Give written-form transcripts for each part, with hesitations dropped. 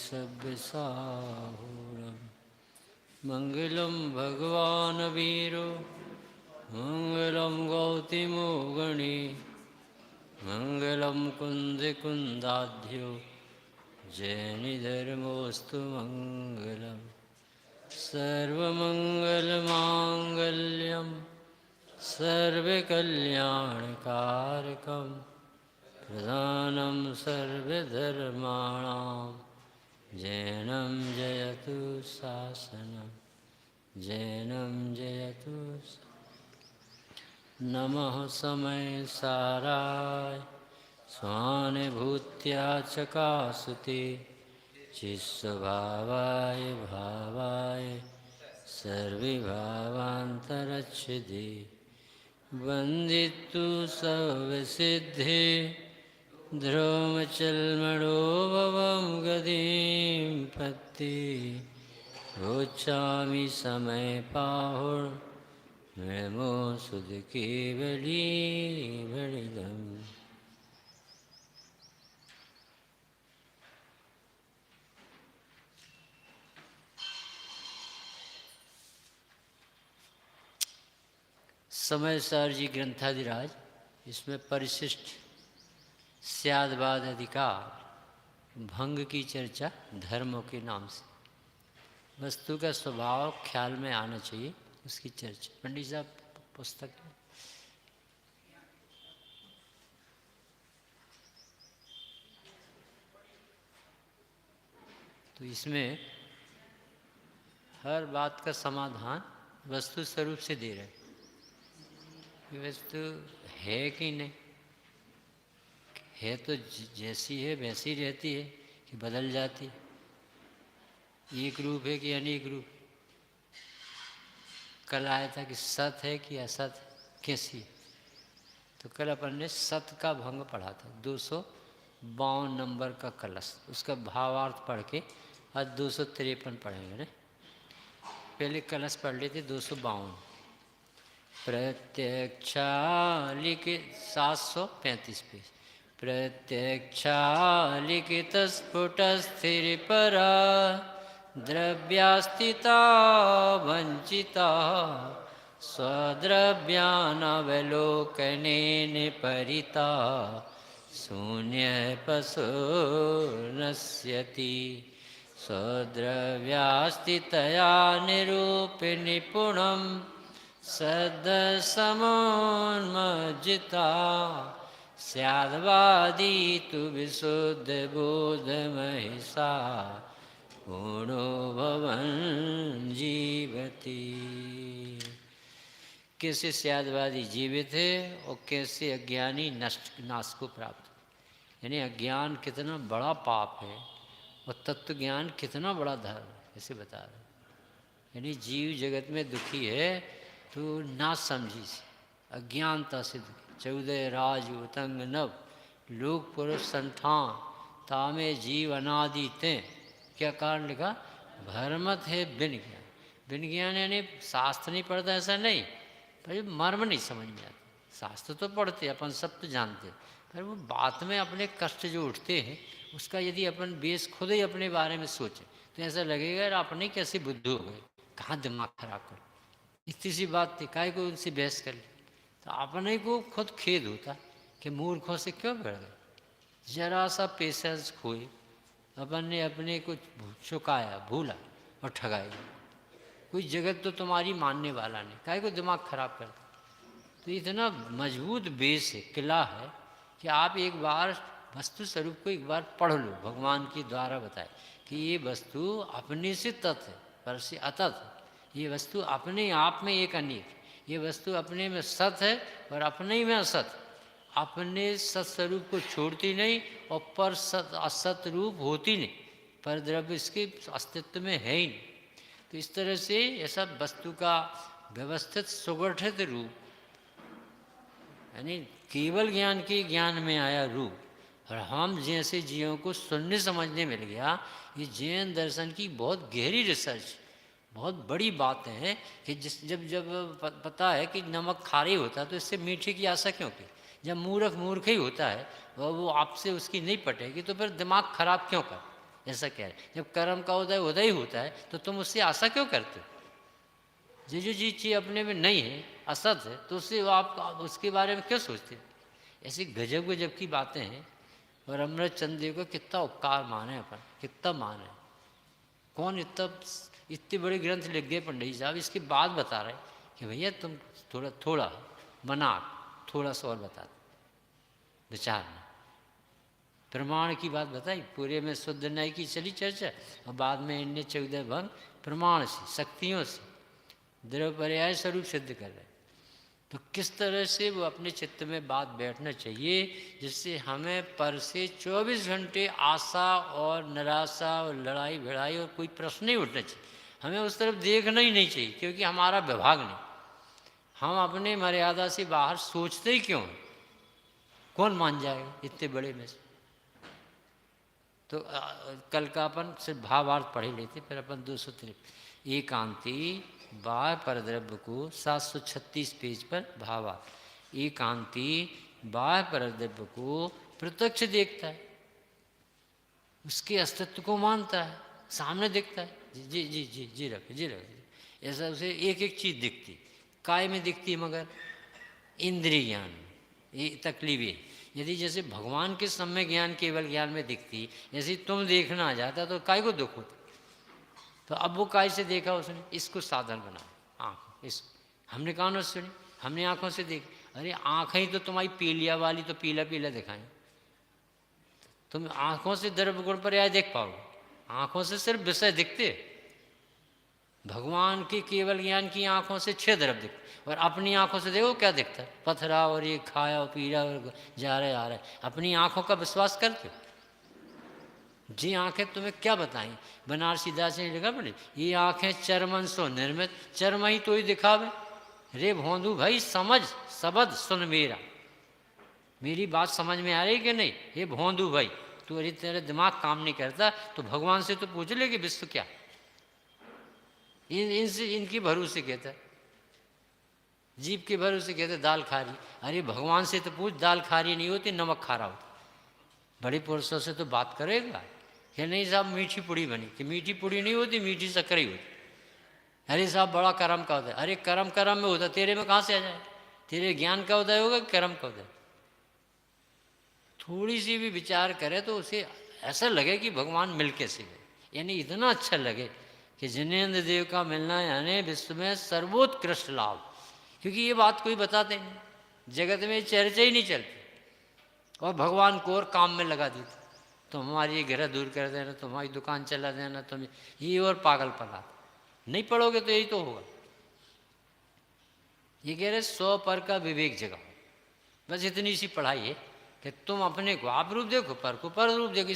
सव्यसाहूरम् मंगलम भगवान वीरो मंगलम गौतमो गणे मंगलम कुंद कुंदाध्यो जैनिधर्मोस्तु मंगलम सर्वमंगलमांगल्यम सर्वकल्याणकारकम प्रधानं सर्वधर्माणां जैनं जयतु शासनं जैनं जयतु नमः समय साराय स्वानुभूत्या चकासुते चित्स्वभावाय भावाय सर्वभावान्तरच्छिदे वन्दितु सर्वसिद्धे ध्रुवमचलमणोभवं गतिं पत्ति रोचामि समय पाहुर्मृमो सुधकेवली बलिदम्। समय सार जी ग्रंथाधिराज इसमें परिशिष्ट स्यादवाद अधिकार भंग की चर्चा धर्मों के नाम से वस्तु का स्वभाव ख्याल में आना चाहिए उसकी चर्चा। पंडित साहब पुस्तक तो इसमें हर बात का समाधान वस्तु स्वरूप से दे रहे। वस्तु है कि नहीं है तो जैसी है वैसी रहती है कि बदल जाती है, एक रूप है कि अनेक रूप। कल आया था कि सत है कि असत है, कैसी है। तो कल अपन ने सत का भंग पढ़ा था 252 नंबर का कलश, उसका भावार्थ पढ़ के आज 253 पढ़ेंगे ना। पहले कलश पढ़ लेते 252। प्रत्यक्षालिखित 735 पेज। प्रत्यक्षालिखित स्फुट स्थिर परा द्रव्यास्थिता वंचिता स्वद्रव्यानवलोकनेन परिता शून्य पशो नश्यति स्वद्रव्यास्थितया निरूप निपुणम् सदसमोन्मज्जिता स्याद्वादी तु विशुद्ध बोधमहिषा पूर्णो भवन् जीवति। कैसे स्याद्वादी जीवित है और कैसे अज्ञानी नाश को प्राप्त। यानी अज्ञान कितना बड़ा पाप है और तत्व ज्ञान कितना बड़ा धर्म है, ऐसे बता रहे। यानी जीव जगत में दुखी है तो ना समझी से अज्ञानता से दुखी। 14 राज उतंग नव लोक पुरुष संठान तामे जीव अनादि ते। क्या कारण लिखा? भरमत है बिन ज्ञान। बिन ज्ञान यानी शास्त्र नहीं पढ़ता ऐसा नहीं, पर मर्म नहीं समझ में आता। शास्त्र तो पढ़ते अपन सब तो जानते, पर वो बात में अपने कष्ट जो उठते हैं उसका यदि अपन बेस खुद ही अपने बारे में सोचे तो ऐसा लगेगा यार अपने कैसे बुद्धू हो गए, कहाँ दिमाग खराब कर। इतनी सी बात थी, काहे को उनसे बहस कर ली। तो अपने को खुद खेद होता कि मूर्खों से क्यों बढ़ गए। जरा सा पेशेंस खोए, अपन ने अपने को चुकाया, भूला और ठगाई। कोई जगत तो तुम्हारी मानने वाला नहीं, काहे को दिमाग खराब करता। तो इतना मजबूत बेस है, किला है कि आप एक बार वस्तु स्वरूप को एक बार पढ़ लो। भगवान के द्वारा बताए कि ये वस्तु अपने से तत् है, पर से अतत। ये वस्तु अपने आप में एक अनेक, ये वस्तु अपने में सत है और अपने ही में असत। अपने सत्स्वरूप को छोड़ती नहीं और पर सत असत रूप होती नहीं, पर द्रव्य इसके अस्तित्व में है ही नहीं। तो इस तरह से ऐसा वस्तु का व्यवस्थित सुगठित रूप, यानी केवल ज्ञान के ज्ञान में आया रूप, और हम जैसे जीवों को सुनने समझने मिल गया। ये जैन दर्शन की बहुत गहरी रिसर्च, बहुत बड़ी बातें हैं कि जब पता है कि नमक खारे होता है तो इससे मीठे की आशा क्यों की। जब मूर्ख मूर्ख ही होता है और वो आपसे उसकी नहीं पटेगी तो फिर दिमाग खराब क्यों कर। ऐसा कह रहे। जब कर्म का उदय उदय ही होता है तो तुम उससे आशा क्यों करते हो? जो चीज़ अपने में नहीं है, असत है, तो उससे आप उसके बारे में क्यों सोचते? ऐसी गजब गजब की बातें हैं। और अमृत चंद देव को कितना उपकार माने अपन, कितना माने। कौन इतने बड़े ग्रंथ लिख गए पंडित साहब, इसके बाद बता रहे कि भैया तुम थोड़ा थोड़ा बना, थोड़ा सा और बता दो, विचार में प्रमाण की बात बताई। पूरे में शुद्ध न्याय की चली चर्चा, और बाद में इनने 14 भंग प्रमाण से, शक्तियों से द्रव्य पर्याय स्वरूप सिद्ध कर रहे। तो किस तरह से वो अपने चित्त में बात बैठना चाहिए जिससे हमें पर से 24 घंटे आशा और निराशा और लड़ाई भिड़ाई और कोई प्रश्न नहीं उठना चाहिए। हमें उस तरफ देखना ही नहीं चाहिए, क्योंकि हमारा विभाग नहीं। हम अपने मर्यादा से बाहर सोचते ही क्यों? कौन मान जाएगा इतने बड़े में से? तो कल का अपन सिर्फ भावार्थ पढ़े लेते, फिर अपन 253 एकांती बाह्य परद्रव्य को 736 पेज पर भावार्थ। एकांती बाह्य परद्रव्य को प्रत्यक्ष देखता है, उसके अस्तित्व को मानता है, सामने दिखता है। जी जी जी जी रख जी रख। ऐसा उसे एक एक चीज़ दिखती, काय में दिखती मगर इंद्रिय ज्ञान में। ये तकलीफ है। यदि जैसे भगवान के सम्य ज्ञान केवल ज्ञान में दिखती, जैसे तुम देखना आ जाता तो काय को दुख होता? तो अब वो काय से देखा उसने? इसको साधन बना, आँख, इस हमने कानों से सुनी, हमने आँखों से देखी। अरे आँखें ही तो तुम्हारी पीलिया वाली तो पीला पीला दिखाएं। तुम आँखों से द्रव्य गुण पर्याय देख पाओगे? आँखों से सिर्फ विषय दिखते। भगवान के केवल ज्ञान की आँखों से 6 द्रव्य दिखते, और अपनी आँखों से देखो क्या दिखता है? पथरा और ये खाया और पीला और जा रहे आ रहे। अपनी आँखों का विश्वास करते हो? जी आंखें तुम्हें क्या बताएं? बनारसी दास ने लिखा पड़े, ये आंखें चरमन सो निर्मित, चरम ही तो ही दिखावे। रे भोंदू भाई समझ सबद सुन मेरा, मेरी बात समझ में आ रही कि नहीं? ये भोंदू भाई, तू अरे तेरा दिमाग काम नहीं करता तो भगवान से तो पूछ ले कि विश्व क्या। इनसे इनकी भरोसे कहता, जीप के भरोसे कहते दाल खारी। अरे भगवान से तो पूछ, दाल खारी नहीं होती, नमक खारा होता। बड़े पुरुषों से तो बात करेगा कि नहीं साहब मीठी पुड़ी बनी, कि मीठी पुड़ी नहीं होती, मीठी शक्कर ही होती। अरे साहब बड़ा कर्म का होता है। अरे कर्म कर्म में होता, तेरे में कहाँ से आ जाए? तेरे ज्ञान का उदय होगा कि कर्म का उदय? थोड़ी सी भी विचार करे तो उसे ऐसा लगे कि भगवान मिल के से गए, यानी इतना अच्छा लगे कि जिनेन्द्र देव का मिलना यानी विश्व में सर्वोत्कृष्ट लाभ। क्योंकि ये बात कोई बताते नहीं, जगत में चर्चा ही नहीं चलती, और भगवान को और काम में लगा देते। तो हमारी घर दूर कर देना, तुम्हारी दुकान चला देना, तुम ये और पागल पना। नहीं पढ़ोगे तो यही तो होगा। ये कह रहे 100 पर का विवेक जगाओ, बस इतनी सी पढ़ाई है कि तुम अपने को आप रूप देखो, पर को पर रूप देखो।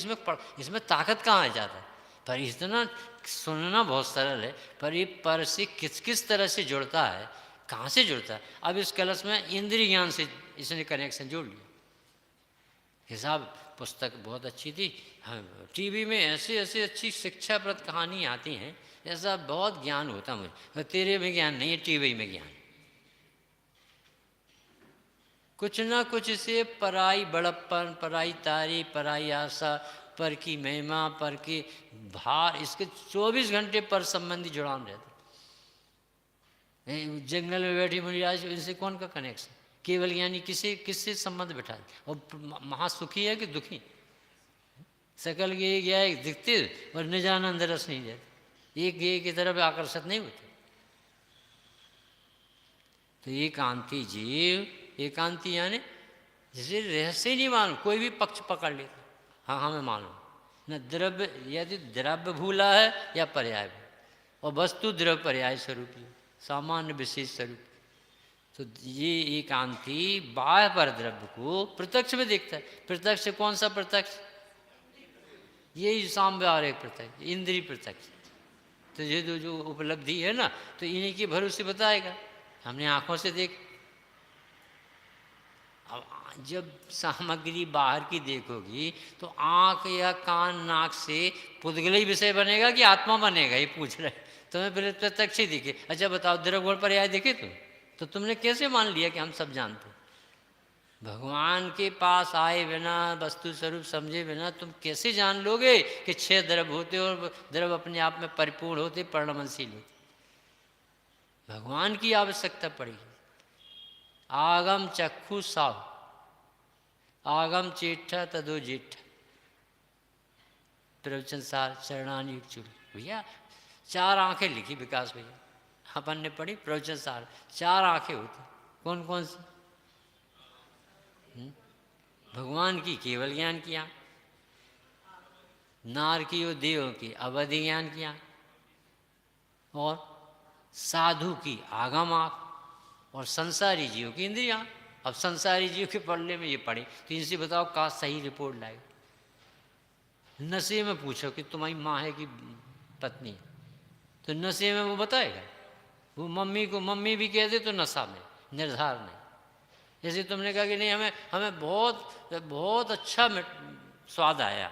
इसमें ताकत कहाँ आ जाता है? पर इतना सुनना बहुत सरल है, पर ये पर से किस किस तरह से जुड़ता है, कहाँ से जुड़ता है? अब इस कलश में इंद्रिय ज्ञान से इसने कनेक्शन जोड़ लिया। हिसाब पुस्तक बहुत अच्छी थी। हाँ, टीवी में ऐसे ऐसे अच्छी शिक्षाप्रद कहानी आती हैं, ऐसा बहुत ज्ञान होता मुझे। तेरे में ज्ञान नहीं है, टीवी में ज्ञान। कुछ ना कुछ से पराई बड़प्पन, पराई तारी, पराई आशा, पर की महिमा, पर की भार, इसके 24 घंटे पर संबंधी जुड़ाव रहते। जंगल में बैठी मुनिराज, इनसे कौन का कनेक्शन? केवल ज्ञानी किससे संबंध बैठा है? और महासुखी है कि दुखी? सकल गे गया दिखते और न जाना अंदर रस नहीं जाते, एक गे की तरफ आकर्षित नहीं होते। तो एकांती जीव, एकांती यानी जिसे रहस्य ही नहीं मालूम, कोई भी पक्ष पकड़ लेता, हाँ हमें मालूम न द्रव्य, यदि द्रव्य भूला है या पर्याय, और वस्तु द्रव्य पर्याय स्वरूप, सामान्य विशेष स्वरूप। तो ये एकांती बाह्य पर द्रव्य को प्रत्यक्ष में देखता है। प्रत्यक्ष कौन सा प्रत्यक्ष? यही सामव्यवहारिक प्रत्यक्ष, इंद्रिय प्रत्यक्ष। तो ये जो उपलब्धि है ना, तो इन्हीं के भरोसे बताएगा। हमने आंखों से देख, अब जब सामग्री बाहर की देखोगी तो आंख या कान नाक से पुद्गल विषय बनेगा कि आत्मा बनेगा, ये पूछ रहे। तुम्हें प्रत्यक्ष ही दिखे। अच्छा बताओ, द्रव्य गुण पर्याय देखे तो तुमने कैसे मान लिया कि हम सब जानते? भगवान के पास आए बिना, वस्तु स्वरूप समझे बिना तुम कैसे जान लोगे कि 6 द्रव्य होते और द्रव्य अपने आप में परिपूर्ण होते, परिणमनशील होते। भगवान की आवश्यकता पड़ेगी। आगम चक्षु साहु, आगम चेठ तदो जेठ, प्रवचन सार चरणानी चूड़ी। भैया 4 आंखें लिखी विकास भैया, अपन ने पढ़ी प्रवचन सार। 4 आंखें होती, कौन कौन सी? भगवान की केवल ज्ञान की आंख, नार की और देवों की अवधि ज्ञान की आंख, और साधु की आगम आंख, और संसारी जीव की इंद्रियां। अब संसारी जीव के पढ़ने में ये पढ़ी, तो इनसे बताओ कहाँ सही रिपोर्ट लाए। नशे में पूछो कि तुम्हारी माँ है कि पत्नी, तो नशे में वो बताएगा। वो मम्मी को मम्मी भी कह दे तो नशा में, निर्धार नहीं। जैसे तुमने कहा कि नहीं हमें हमें बहुत बहुत अच्छा स्वाद आया,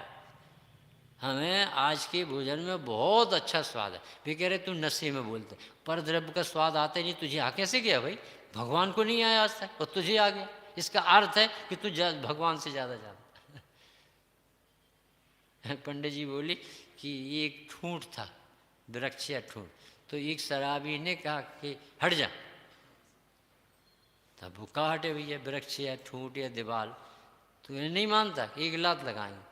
हमें आज के भोजन में बहुत अच्छा स्वाद है, वे कह रहे तू नशे में बोलते, पर द्रव्य का स्वाद आता ही नहीं, तुझे आ कैसे गया भाई? भगवान को नहीं आया आज तक और तुझे आ गया, इसका अर्थ है कि तू भगवान से ज़्यादा जानता। पंडित जी बोली कि एक ठूंठ था, वृक्ष या ठूंठ, तो एक शराबी ने कहा कि हट जा, तब वो कहा हटे भैया, वृक्ष या ठूंठ या दीवार, तो ये नहीं मानता, एक लात लगाएंगे।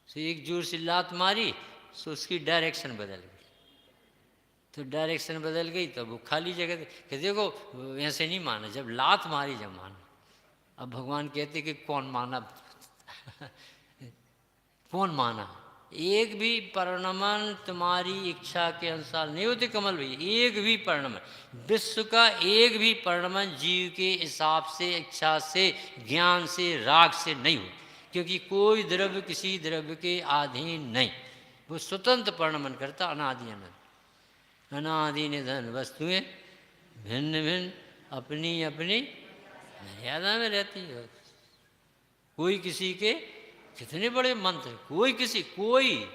तो एक जोर से लात मारी तो उसकी डायरेक्शन बदल गई, तो डायरेक्शन बदल गई तो वो खाली जगह कि देखो ऐसे नहीं माना, जब लात मारी जब माना। अब भगवान कहते कि कौन माना कौन माना? एक भी परिणमन तुम्हारी इच्छा के अनुसार नहीं होते कमल भैया, एक भी परिणमन, विश्व का एक भी परिणमन जीव के हिसाब से, इच्छा से, ज्ञान से, राग से नहीं हो, क्योंकि कोई द्रव्य किसी द्रव्य के अधीन नहीं, वो स्वतंत्र परिणमन करता, अनादि अनंत। अनादि निधन वस्तुएं भिन्न भिन्न अपनी अपनी मर्यादा में रहती है। कोई किसी के कितने बड़े मंत्र, कोई किसी, कोई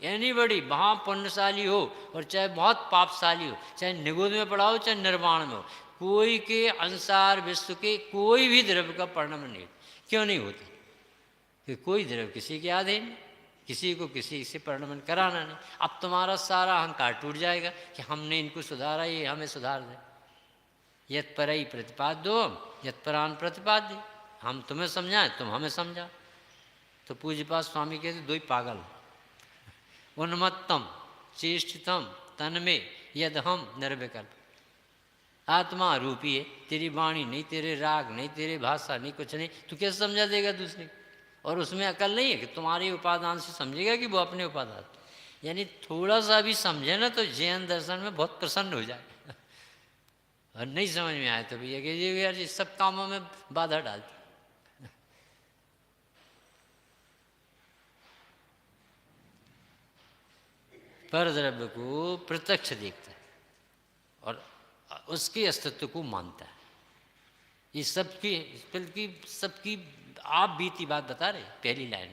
एनीबॉडी वहाँ पुण्यशाली हो और चाहे बहुत पापशाली हो, चाहे निगुद में पड़ा हो चाहे निर्वाण में हो, कोई के अनुसार विश्व के कोई भी द्रव्य का परिणमन नहीं। क्यों नहीं होता? कि कोई द्रव्य किसी के अधीन, किसी को किसी से परिणमन कराना नहीं। अब तुम्हारा सारा अहंकार टूट जाएगा कि हमने इनको सुधारा, ये हमें सुधार दे। यत पर ही प्रतिपाद्यो यत परान प्रतिपाद्य, हम तुम्हें समझाएं तुम हमें समझा। तो पूज्यपाद स्वामी कहते दो ही पागल, उन्मत्तम चेष्टितम तन में यद हम निर्विकल्प। आत्मा रूपी है, तेरी वाणी नहीं, तेरे राग नहीं, तेरे भाषा नहीं, कुछ नहीं, तू कैसे समझा देगा दूसरे? और उसमें अकल नहीं है कि तुम्हारे उपादान से समझेगा कि वो अपने उपादान, यानी थोड़ा सा भी समझे ना तो जैन दर्शन में बहुत प्रसन्न हो जाए। और नहीं समझ में आए तो भैया कि यार ये सब कामों में बाधा डालती। पर द्रव्य को प्रत्यक्ष देखता है और उसके अस्तित्व को मानता है। ये सबकी आप बीती बात बता रहे पहली लाइन,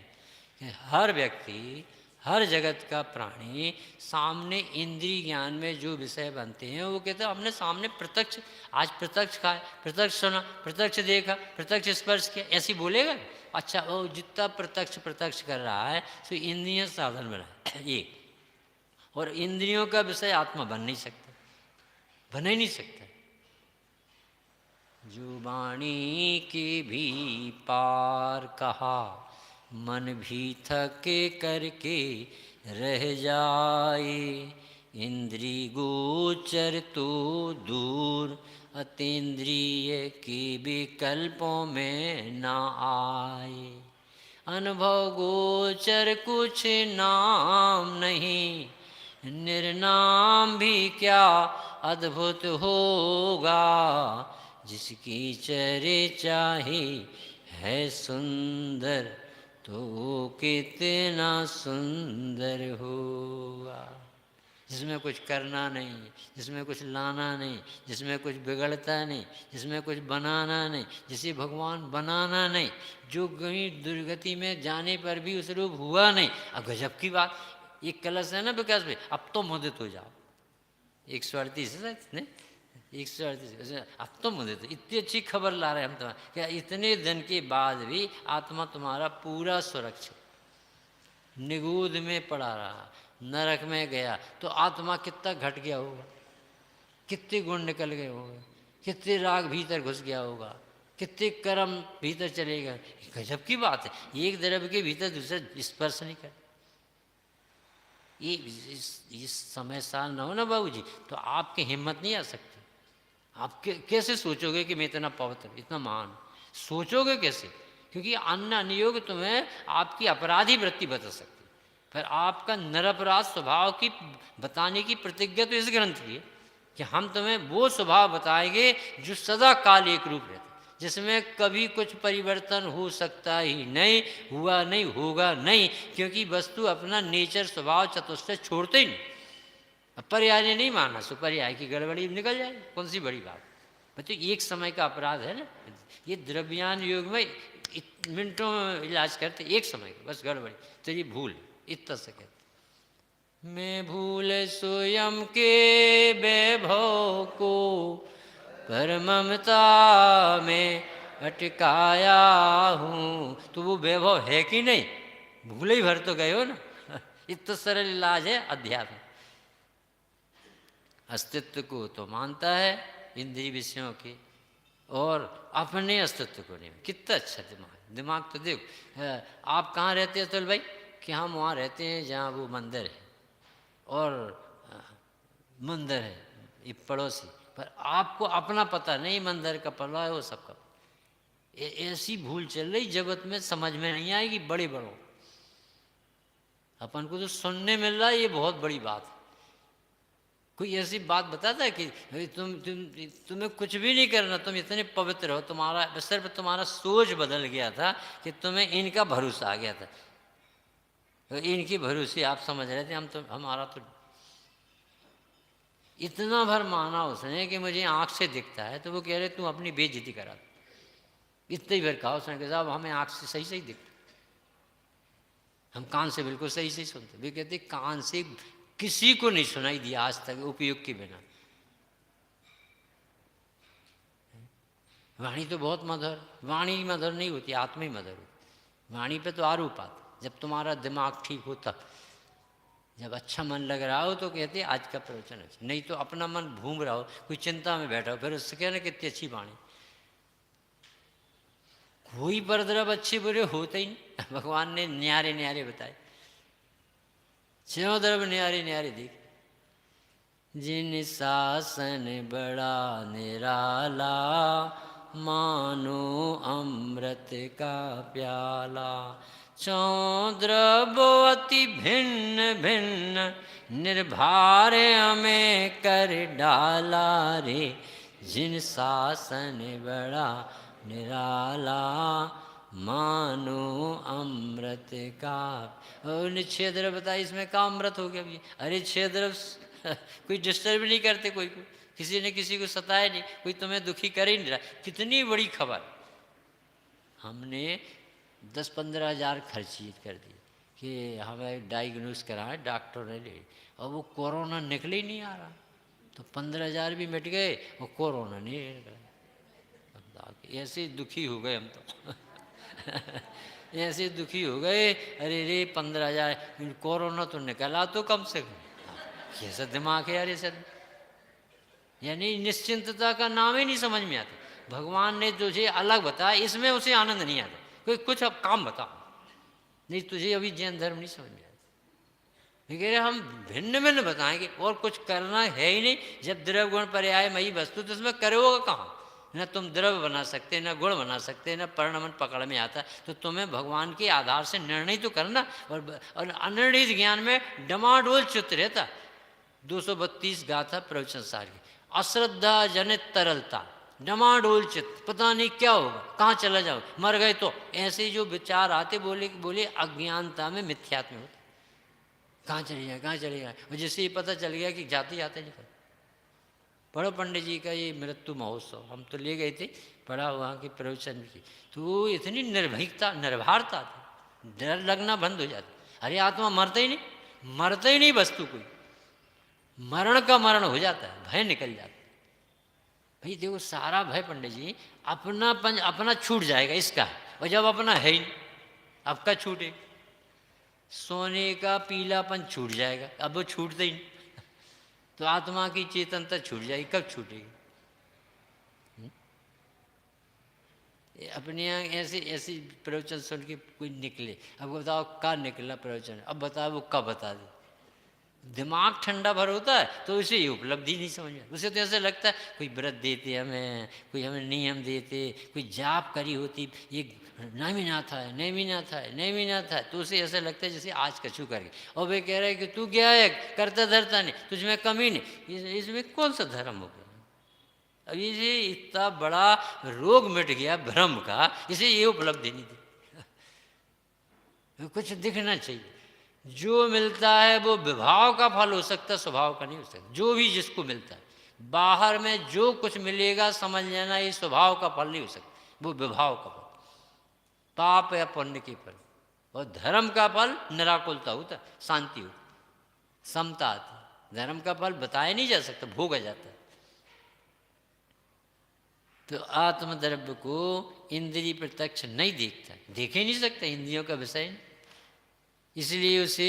हर व्यक्ति, हर जगत का प्राणी सामने इंद्रिय ज्ञान में जो विषय बनते हैं वो कहते हैं हमने सामने प्रत्यक्ष, आज प्रत्यक्ष खाया, प्रत्यक्ष सुना, प्रत्यक्ष देखा, प्रत्यक्ष स्पर्श किया, ऐसी बोलेगा? अच्छा वो जितना प्रत्यक्ष कर रहा है तो इंद्रिय साधन बना ये, और इंद्रियों का विषय आत्मा बन नहीं सकता, बन ही नहीं सकता। जो वाणी के भी पार कहा, मन भी थके करके रह जाए, इंद्री गोचर तो दूर, अतीन्द्रिय के विकल्पों में ना आए। अनुभव गोचर कुछ नाम नहीं, निर्नाम भी क्या अद्भुत होगा, जिसकी चर्चा ही है सुंदर तो कितना सुंदर होगा। जिसमें कुछ करना नहीं, जिसमें कुछ लाना नहीं, जिसमें कुछ बिगड़ता नहीं, जिसमें कुछ बनाना नहीं, जिसे भगवान बनाना नहीं, जो कहीं दुर्गति में जाने पर भी उस रूप हुआ नहीं। अब गजब की बात, एक कलश है ना विकास भाई, अब तो मोदित हो जाओ, 138 नहीं 138। अब तो मुझे तो इतनी अच्छी खबर ला रहे हैं हम तुम्हारे, क्या इतने दिन के बाद भी आत्मा तुम्हारा पूरा सुरक्षित, निगूद में पड़ा रहा, नरक में गया तो आत्मा कितना घट गया होगा, कितने गुण निकल गए होंगे, कितने राग भीतर घुस गया होगा, कितने कर्म भीतर चले गए। गजब की बात है, एक द्रव्य के भीतर दूसरा स्पर्श नहीं कर। ये इस समय साल न हो ना बाबूजी, तो आपकी हिम्मत नहीं आ सकती। आप कैसे सोचोगे कि मैं इतना पवित्र, इतना महान, सोचोगे कैसे? क्योंकि अन्य अनियोग तुम्हें आपकी अपराधी वृत्ति बता सकती, पर आपका निरपराध स्वभाव की बताने की प्रतिज्ञा तो इस ग्रंथ की है कि हम तुम्हें वो स्वभाव बताएंगे जो सदा काल एक रूप रहता, जिसमें कभी कुछ परिवर्तन हो सकता ही नहीं, हुआ नहीं, होगा नहीं, क्योंकि वस्तु अपना नेचर स्वभाव चतुष्टय छोड़ते ही नहीं। पर्याय ने नहीं मानना, सो पर्याय की गड़बड़ी निकल जाए, कौन सी बड़ी बात। बच्चों एक समय का अपराध है ना, ये द्रव्यान योग में मिनटों में इलाज करते, एक समय का बस गड़बड़ी, तो ये भूल इतना से कहते। मैं भूल स्वयं के वैभव को पर ममता में अटकाया हूँ। तो वो वैभव है कि नहीं, भूले ही भर तो गए हो ना। इतना सरल इलाज है अध्यात्म। अस्तित्व को तो मानता है इंद्रिय विषयों के, और अपने अस्तित्व को नहीं। कितना अच्छा दिमाग, दिमाग तो देखो। आप कहाँ रहते हैं अतुल भाई? कि हम वहाँ रहते हैं जहाँ वो मंदिर है, और मंदिर है ये पड़ोसी, पर आपको अपना पता नहीं मंदिर का पड़ा है वो सबका। ऐसी भूल चल रही जगत में, समझ में नहीं आएगी बड़े बड़ों। अपन को तो सुनने मिल रहा है, ये बहुत बड़ी बात है। कोई ऐसी बात बताता है कि तुम्हें कुछ भी नहीं करना, तुम इतने पवित्र हो, तुम्हारा सिर्फ तुम्हारा सोच बदल गया था कि तुम्हें इनका भरोसा आ गया था, तो इनकी भरोसे आप समझ रहे थे हम तो, हमारा तो इतना भर माना उसने कि मुझे आँख से दिखता है, तो वो कह रहे तुम अपनी बेइज्जती करा। इतने ही भर कहा उसने कि साहब हमें आँख से सही सही दिखता, हम कान से बिल्कुल सही सही सुनते। वे कहते कान से किसी को नहीं सुनाई दिया आज तक उपयोग के बिना। वाणी तो बहुत मधुर, वाणी मधुर नहीं होती, आत्मा ही मधुर होती। वाणी पे तो आरोप आता, जब तुम्हारा दिमाग ठीक हो तब, जब अच्छा मन लग रहा हो तो कहते आज का प्रवचन अच्छा, नहीं तो अपना मन घूम रहा हो, कोई चिंता में बैठा हो, फिर उससे कहना कितनी अच्छी वाणी। कोई परद्रव अच्छे बुरे होते ही नहीं। भगवान ने न्यारे न्यारे बताए, ज्यों द्रव न्यारे न्यारे देख। जिन शासन बड़ा निराला, मानो अमृत का प्याला। चौद्रव अति भिन्न भिन्न, निर्भार हमें कर डाला रे। जिन शासन बड़ा निराला, मानो अमृत का। और 6 द्रव्य बताया, इसमें का अमृत हो गया भैया? अरे 6 द्रव्य कोई डिस्टर्ब नहीं करते, कोई को किसी ने किसी को सताया नहीं, कोई तुम्हें दुखी कर ही नहीं रहा। कितनी बड़ी खबर। हमने 10-15 हज़ार खर्ची कर दी कि हमें डायग्नोस कराए डॉक्टर ने ले, और वो कोरोना निकल ही नहीं आ रहा, तो 15 हज़ार भी मिट गए और कोरोना नहीं निकला। ऐसे दुखी हो गए हम तो। ऐसे दुखी हो गए, अरे रे 15 हज़ार कोरोना तो निकला तो कम से कम। कैसा दिमाग है यार ये सब। यानी निश्चिंतता का नाम ही नहीं समझ में आता। भगवान ने तुझे अलग बताया, इसमें उसे आनंद नहीं आता। कोई कुछ अब काम बताओ, नहीं तुझे अभी जैन धर्म नहीं समझ में आता। कह रहे हम भिन्न भिन्न बताएंगे, और कुछ करना है ही नहीं। जब द्रव्य गुण पर्याय मई वस्तु, तो उसमें करोगे कहाँ? न तुम द्रव्य बना सकते, न गुण बना सकते, न परिणमन पकड़ में आता। तो तुम्हें भगवान के आधार से निर्णय तो करना। और अनिर्णित ज्ञान में डमाडोल चित्त रहता। 232 गाथा प्रवचन सार की। अश्रद्धा जनित तरलता, डमाडोल चित्त, पता नहीं क्या होगा, कहाँ चला जाओ, मर गए तो। ऐसे जो विचार आते, बोले अज्ञानता में मिथ्यात्व में होता, कहाँ चले जाए, कहाँ चले जाए। और जिससे ये पता चल गया कि जाते जाते नहीं पता। पढ़ो पंडित जी का ये मृत्यु महोत्सव, हम तो ले गए थे, पढ़ा वहाँ के प्रवचन की, तो इतनी निर्भीकता निर्भरता थी, डर लगना बंद हो जाता। अरे आत्मा मरता ही नहीं, मरता ही नहीं वस्तु कोई, मरण का मरण हो जाता है, भय निकल जाता है। भाई देखो सारा भय पंडित जी अपनापन अपना छूट जाएगा इसका, और जब अपना है ही आपका छूटेगा। सोने का पीलापन छूट जाएगा, अब वो छूटता ही नहीं। तो आत्मा की चेतनता छूट जाएगी, कब छूटेगी? अपने यहाँ ऐसे ऐसे प्रवचन सुन के कोई निकले, अब बताओ कहाँ निकला प्रवचन, अब बताओ वो कब बता दे। दिमाग ठंडा भर होता है तो उसे ये उपलब्धि नहीं समझ में, उसे तो ऐसा लगता है कोई व्रत देते हमें, कोई हमें नियम देते, कोई जाप करी होती, ये नैमिनाथ है नैमिनाथ है नैमिनाथ है, तो उसे ऐसा लगता है जैसे आज कछु करके। और वे कह रहे हैं कि तू क्या है, करता धरता नहीं, तुझमें कमी नहीं, इसमें कौन सा धर्म हो गया? अब ये इतना बड़ा रोग मिट गया भ्रम का, इसे ये उपलब्धि नहीं दी। कुछ दिखना चाहिए, जो मिलता है वो विभाव का फल हो सकता है, स्वभाव का नहीं हो सकता। जो भी जिसको मिलता है बाहर में जो कुछ मिलेगा समझ लेना ये स्वभाव का फल नहीं हो सकता, वो विभाव का फल, पाप या पुण्य के फल। और धर्म का फल निराकुलता होता, शांति होती, समता आती। धर्म का फल बताया नहीं जा सकता, भोगा जाता है। तो आत्मद्रव्य को इंद्रिय प्रत्यक्ष नहीं देखता, देख ही नहीं सकता, इंद्रियों का विषय नहीं। इसलिए उसे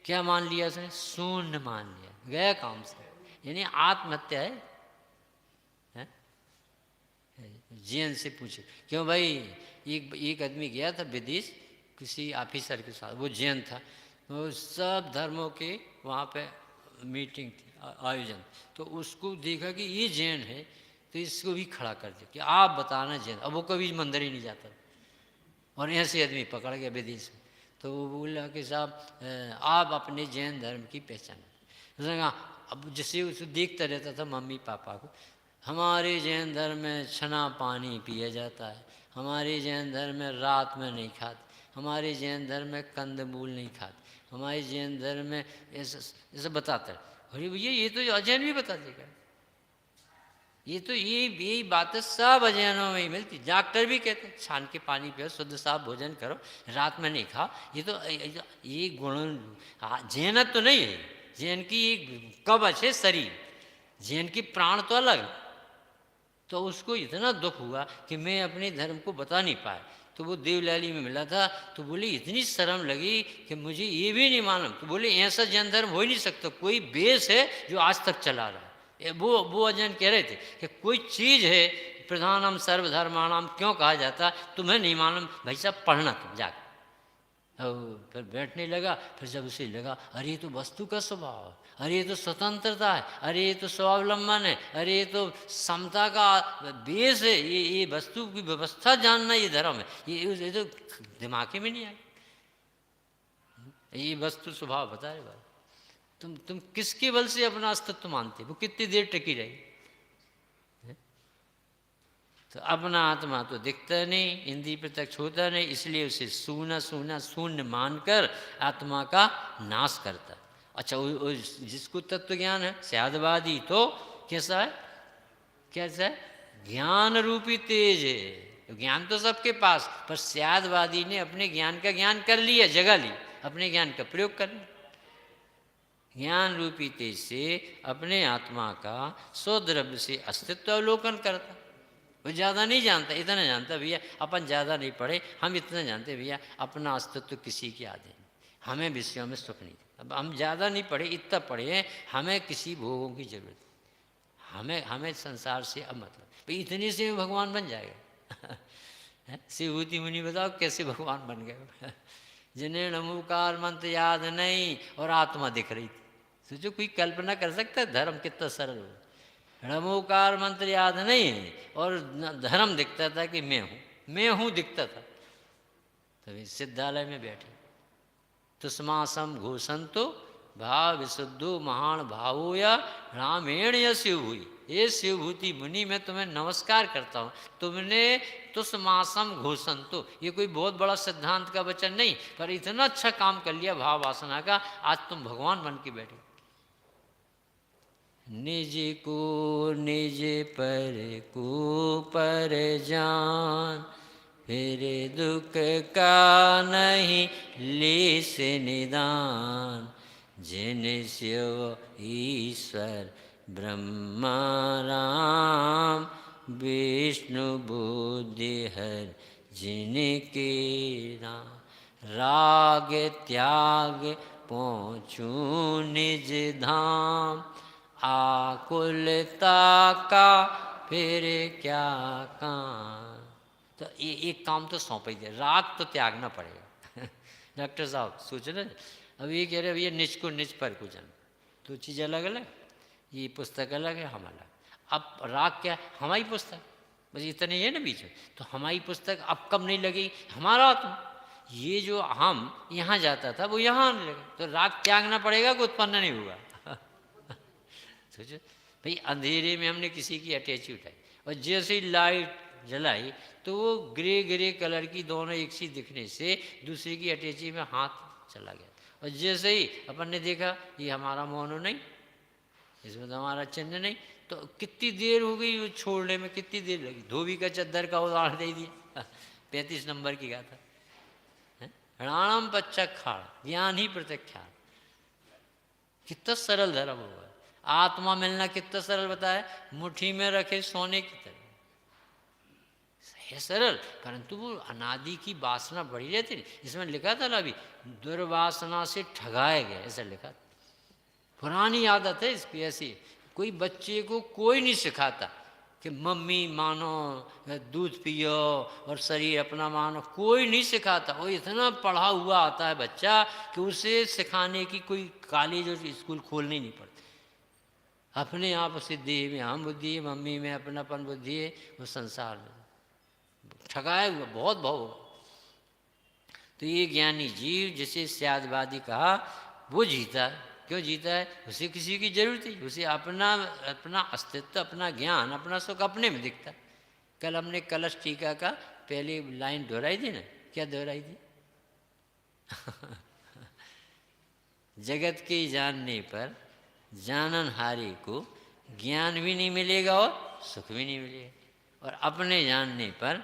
क्या मान लिया उसने? शून्य मान लिया, गया काम से। यानी आत्महत्या है। जैन से पूछे, क्यों भाई? एक आदमी गया था विदेश किसी ऑफिसर के साथ, वो जैन था, तो सब धर्मों के वहाँ पे मीटिंग थी, आयोजन। तो उसको देखा कि ये जैन है, तो इसको भी खड़ा कर दिया कि आप बताना जैन। अब वो कभी मंदिर ही नहीं जाता, और ऐसे आदमी पकड़ गया विदेश में। तो वो बोला कि साहब आप अपने जैन धर्म की पहचान। उसने कहा, अब जैसे उसे देखता रहता था मम्मी पापा को, हमारे जैन धर्म में छना पानी पिया जाता है, हमारे जैन धर्म में रात में नहीं खाते, हमारे जैन धर्म में कंदमूल नहीं खाते, हमारे जैन धर्म में ऐसा बताता है। अरे भैया ये तो अजैन भी बता देगा, ये तो यही बातें सब अजैनों में ही मिलती। डॉक्टर भी कहते हैं छान के पानी पियो, शुद्ध साफ भोजन करो, रात में नहीं खाओ। ये तो ये गुण जैनत तो नहीं है, जैन की कवच है शरीर, जैन की प्राण तो अलग। तो उसको इतना दुख हुआ कि मैं अपने धर्म को बता नहीं पाया। तो वो देवलाली में मिला था, तो बोले इतनी शर्म लगी कि मुझे ये भी नहीं मालूम। तो बोले ऐसा जैन धर्म हो ही नहीं सकता, कोई बेस है जो आज तक चला रहा है। वो अजैन कह रहे थे कि कोई चीज़ है, प्रधानम सर्वधर्माणाम क्यों कहा जाता, तुम्हें नहीं मालूम, भाई साहब पढ़ना तुम जाकर। फिर बैठने लगा, फिर जब उसे लगा अरे ये तो वस्तु का स्वभाव है, अरे ये तो स्वतंत्रता है, अरे ये तो स्वावलंबन है, अरे ये तो समता का बेस है, ये वस्तु की व्यवस्था जानना ये धर्म है, ये तो दिमाग में नहीं आए। ये वस्तु स्वभाव बता रहे भाई, तुम किसके बल से अपना अस्तित्व मानते, वो कितनी देर टिकी रहेगी? तो अपना आत्मा तो दिखता नहीं, इंद्रिय प्रत्यक्ष होता नहीं, इसलिए उसे सूना सूना शून्य मानकर आत्मा का नाश करता। अच्छा जिसको तत्व ज्ञान है स्यादवादी, तो कैसा है? कैसा है? ज्ञान रूपी तेज है। ज्ञान तो सबके पास, पर स्यादवादी ने अपने ज्ञान का ज्ञान कर लिया, जगह ली, अपने ज्ञान का प्रयोग कर लिया। ज्ञान रूपी तेज से अपने आत्मा का स्वद्रव्य से अस्तित्व अवलोकन करता। वो ज़्यादा नहीं जानता, इतना जानता भैया अपन ज़्यादा नहीं पढ़े, हम इतना जानते भैया अपना अस्तित्व किसी के आधे नहीं, हमें विषयों में सुख नहीं। अब हम ज़्यादा नहीं पढ़े, इतना पढ़े हैं, हमें किसी भोगों की जरूरत, हमें संसार से अब मतलब, भाई इतने से भगवान बन जाएगा। शिवभूति मुनि बताओ कैसे भगवान बन गए? जिन्हें नमोकार मंत्र याद नहीं और आत्मा दिख रही थी। सोचो कोई कल्पना कर सकता है धर्म कितना सरल हो। नमोकार मंत्र याद नहीं है और धर्म दिखता था कि मैं हूँ दिखता था। तभी सिद्धालय में बैठे, तुष्मासम घोषंतो भाव विशुद्धो महान भावो या रामेण या शिव हुई। ये शिवभूति मुनि मैं तुम्हें नमस्कार करता हूँ, तुमने तुष्मासम घोषंतो, ये कोई बहुत बड़ा सिद्धांत का वचन नहीं, पर इतना अच्छा काम कर लिया भाव वासना का, आज तुम भगवान बन के बैठे। निज को निज को पर जान, फिर दुख का नहीं लेस निदान। जिन शिव ईश्वर ब्रह्मा राम विष्णु बुद्धि हर जिनके नाम, राग त्याग पहुँचूं निज धाम, आकुलता का फिर क्या काम। तो ये एक काम तो सौंप ही दिया, राग तो त्यागना पड़ेगा। डॉक्टर साहब सोच रहे, अब ये कह रहे भैया निज को निज पर को जन, तो चीज़ अलग अलग, ये पुस्तक अलग है, हम अलग। अब राग क्या, हमारी पुस्तक, बस इतने ही है ना बीच में, तो हमारी पुस्तक अब कब नहीं लगी, हमारा आत्मा, ये जो हम यहाँ जाता था वो यहाँ आने लगा, तो राग त्यागना पड़ेगा कि उत्पन्न नहीं होगा। सोचो भाई, अंधेरे में हमने किसी की अटैची उठाई और जैसे ही लाइट जलाई तो वो ग्रे ग्रे कलर की दोनों एक सी दिखने से दूसरे की अटैची में हाथ चला गया, और जैसे ही अपन ने देखा ये हमारा मोनो नहीं, इसमें तो हमारा चिन्ह नहीं, तो कितनी देर हो गई वो छोड़ने में, कितनी देर लगी। धोबी का चद्दर का उदाहरण दे दिया, 35 नंबर की गाथा, राणम पच्चखाड़ ज्ञान ही प्रत्यक्षाड़, कितना सरल धर्म हुआ। आत्मा मिलना कितना सरल बताया, मुट्ठी में रखे सोने की तरह है सरल, परंतु वो अनादि की वासना बढ़ी रहती है। इसमें लिखा था ना अभी, दुर्वासना से ठगाए गए, ऐसा लिखा। पुरानी आदत है इसकी ऐसी, कोई बच्चे को कोई नहीं सिखाता कि मम्मी मानो, दूध पियो और शरीर अपना मानो, कोई नहीं सिखाता। वो इतना पढ़ा हुआ आता है बच्चा कि उसे सिखाने की कोई कॉलेज और स्कूल खोलनी नहीं पड़ती। अपने आप सिद्धि में हम बुद्धि है, मम्मी में अपनापन बुद्धि है, वो संसार में ठगाए हुआ बहुत भाव। तो ये ज्ञानी जीव जिसे स्यादवादी कहा वो जीता। क्यों जीता है, उसे किसी की जरूरत ही, उसे अपना अपना अस्तित्व, अपना ज्ञान, अपना सुख अपने में दिखता। कल हमने कलश टीका का पहली लाइन दोहराई थी ना, क्या दोहराई थी? जगत के जानने पर जाननहारे को ज्ञान भी नहीं मिलेगा और सुख भी नहीं मिलेगा, और अपने जानने पर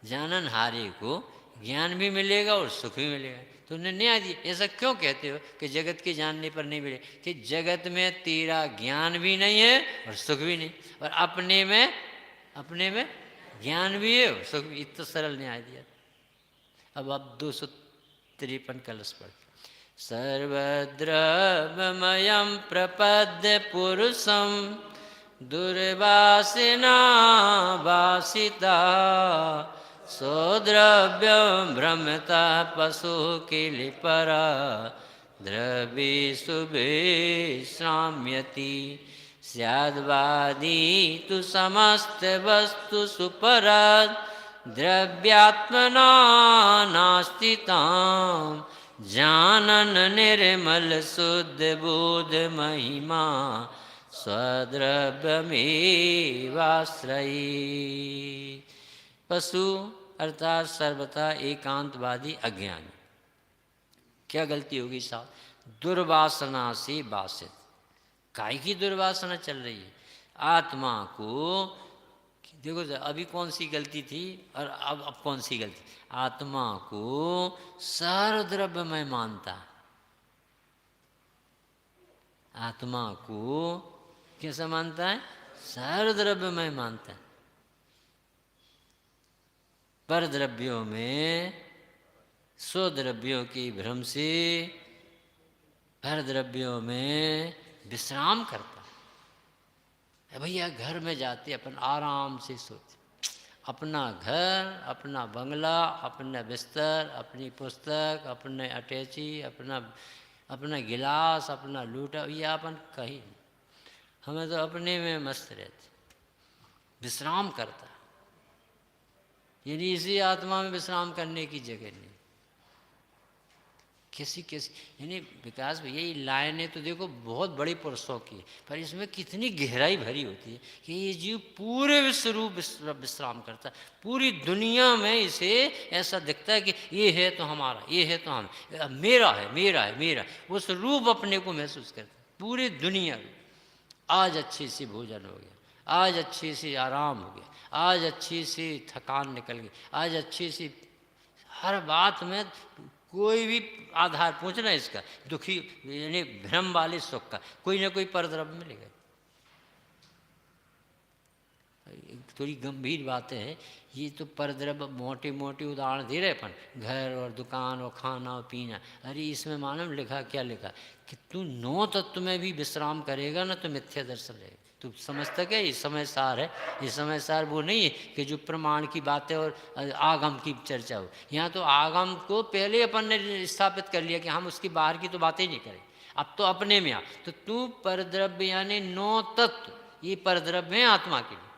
जाननहारे को ज्ञान भी मिलेगा और सुख भी मिलेगा। तो उन्हें न्याय दिया। ऐसा क्यों कहते हो कि जगत के जानने पर नहीं मिले, कि जगत में तेरा ज्ञान भी नहीं है और सुख भी नहीं, और अपने में ज्ञान भी है और सुख भी। इतना सरल न्याय दिया। अब आप 253 कलश पढ़, सर्वद्रव्यमयं प्रपद्य पुरुषं दुर्वासिना वासिता, सौद्रव्यं भ्रमता पशु किलिपरा, द्रव्येषु विश्राम्यति, स्याद्वादी तु समस्त वस्तु सुपरात्, द्रव्यात्मना नास्ति ताम्, जानन निर्मल शुद्ध बोध महिमा, स्वद्रव्यमेवाश्रयी। पशु अर्थात सर्वथा एकांतवादी अज्ञानी। क्या गलती होगी साहब? दुर्वासना से वासित। काय की दुर्वासना चल रही है? आत्मा को देखो, अभी कौन सी गलती थी और अब कौन सी गलती? आत्मा को सर्वद्रव्य में मानता, आत्मा को कैसा मानता है? सर्वद्रव्य में मानता है। पर द्रव्यों में स्वद्रव्यों की भ्रम से पर द्रव्यों में विश्राम करता है। भैया घर में जाते अपन आराम से सोते, अपना घर, अपना बंगला, अपना बिस्तर, अपनी पुस्तक, अपने अटैची, अपना गिलास, अपना लूटा, ये अपन कहीं, हमें तो अपने में मस्त रहते, विश्राम करता। यानी इसी आत्मा में विश्राम करने की जगह नहीं। कैसी यानी विकास भैया, ये लाइनें तो देखो बहुत बड़ी पुरुषों की, पर इसमें कितनी गहराई भरी होती है कि ये जीव पूरे विश्वरूप विश्राम करता है। पूरी दुनिया में इसे ऐसा दिखता है कि ये है तो हमारा, ये है तो हम, मेरा है, मेरा है, मेरा। उस रूप अपने को महसूस करता है पूरी दुनिया में। आज अच्छे से भोजन हो गया, आज अच्छे से आराम हो गया, आज अच्छे से थकान निकल गई, आज अच्छे से हर बात में कोई भी आधार पूछना इसका दुखी यानी भ्रम वाले सुख का कोई ना कोई परद्रव्य मिलेगा। थोड़ी गंभीर बातें हैं। ये तो परद्रव्य मोटे मोटे उदाहरण दे रहे अपन, घर और दुकान और खाना और पीना। अरे इसमें मालूम लिखा, क्या लिखा कि तू 9 तत्व में भी विश्राम करेगा ना तो मिथ्या दर्शन रहेगा। तू समझता क्या ये समय सार है? ये समय सार वो नहीं है कि जो प्रमाण की बातें और आगम की चर्चा हो। यहाँ तो आगम को पहले अपन ने स्थापित कर लिया कि हम उसकी बाहर की तो बातें ही नहीं करें। अब तो अपने में आ, तो तू परद्रव्य यानी 9 तत्व, ये परद्रव्य है आत्मा के लिए।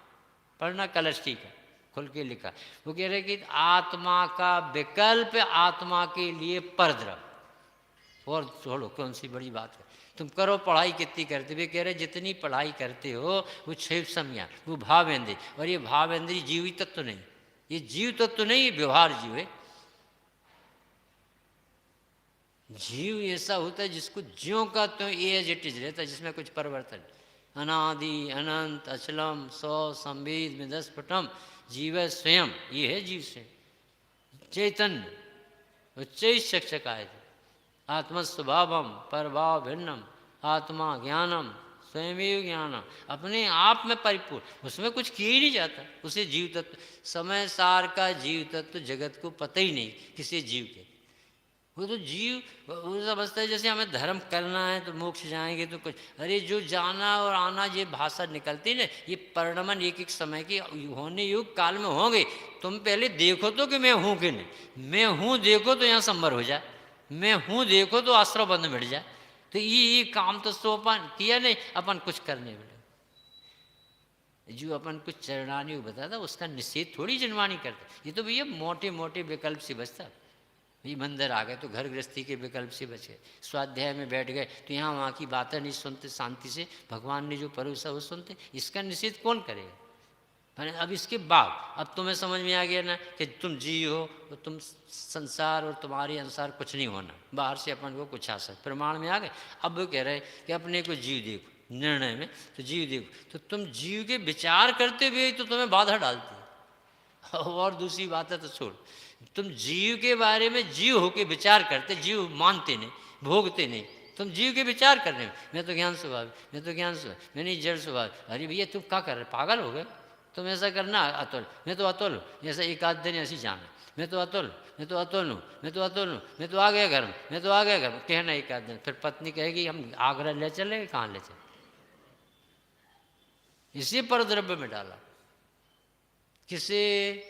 पढ़ना कलश का खुल के लिखा। वो कह रहे कि आत्मा का विकल्प आत्मा के लिए परद्रव्य। और छोड़ो कौन सी बड़ी बात है, तुम करो पढ़ाई कितनी करते। वे कह रहे जितनी पढ़ाई करते हो वो 6 संज्ञा, वो भावेंद्री, और ये भावेंद्री जीवी तत्व तो नहीं, ये जीव तत्व तो नहीं, ये व्यवहार जीव है। जीव ऐसा होता है जिसको ज्यों का त्यों एज इट इज रहता है, जिसमें कुछ परिवर्तन। अनादि अनंत अचलम सौ संवेद मिदस्फुटम जीव स्वयं, ये है जीव से चैतन्य। चैक्षकाय आत्मस्वभावम परभाव भिन्नम आत्मा ज्ञानम स्वयं ज्ञानम, अपने आप में परिपूर्ण, उसमें कुछ किया ही नहीं जाता। उसे जीव तत्व, समय सार का जीव तत्व जगत को पता ही नहीं किसी जीव के। वो तो जीव वो समझता है जैसे हमें धर्म करना है तो मोक्ष जाएंगे तो कुछ। अरे जो जाना और आना ये भाषा निकलती ना, ये परिणमन एक एक समय की होने युग काल में होंगे। तुम पहले देखो तो कि मैं हूँ कि नहीं, मैं हूँ देखो तो यहाँ संबर हो जाए, मैं हूँ देखो तो आश्रय बंध मिट जाए। तो ये काम तो सोपान किया नहीं, अपन कुछ करने मिले। जो अपन कुछ चरणानी बताता उसका निषेध थोड़ी जनवानी करता। ये तो भैया मोटे मोटे विकल्प से बचता। ये मंदिर आ गए तो घर गृहस्थी के विकल्प से बचे, स्वाध्याय में बैठ गए तो यहाँ वहाँ की बातें नहीं सुनते, शांति से भगवान ने जो परोसा वो सुनते। इसका निषेध कौन करेगा? अब इसके बाद अब तुम्हें समझ में आ गया ना कि तुम जी हो तो तुम संसार और तुम्हारे अनुसार कुछ नहीं होना, बाहर से अपन को कुछ आ सकता, प्रमाण में आ गए। अब वो कह रहे कि अपने को जीव देखो, निर्णय में तो जीव देखो, तो तुम जीव के विचार करते हुए तो तुम्हें बाधा डालती है। और दूसरी बात है तो छोड़, तुम जीव के बारे में जीव होके विचार करते, जीव मानते नहीं, भोगते नहीं, तुम जीव के विचार कर रहे हो। मैं तो ज्ञान स्वभाव, मैं तो ज्ञान स्वभाव, मैं नहीं जड़ स्वभाव। अरे भैया तुम क्या कर रहे, पागल हो गए? तुम ऐसा करना अतुल, मैं तो अतुल हूँ, जैसा एक आध दिन ऐसी जाना, मैं तो अतुल, मैं तो अतुल हूँ, मैं तो अतुल हूँ, मैं तो आ गया घर में, मैं तो आ गया घर में, कहना एक आध दिन। फिर पत्नी कहेगी हम आगरा ले चले, कहाँ ले चले? इसी पर द्रव्य में डाला, किसे?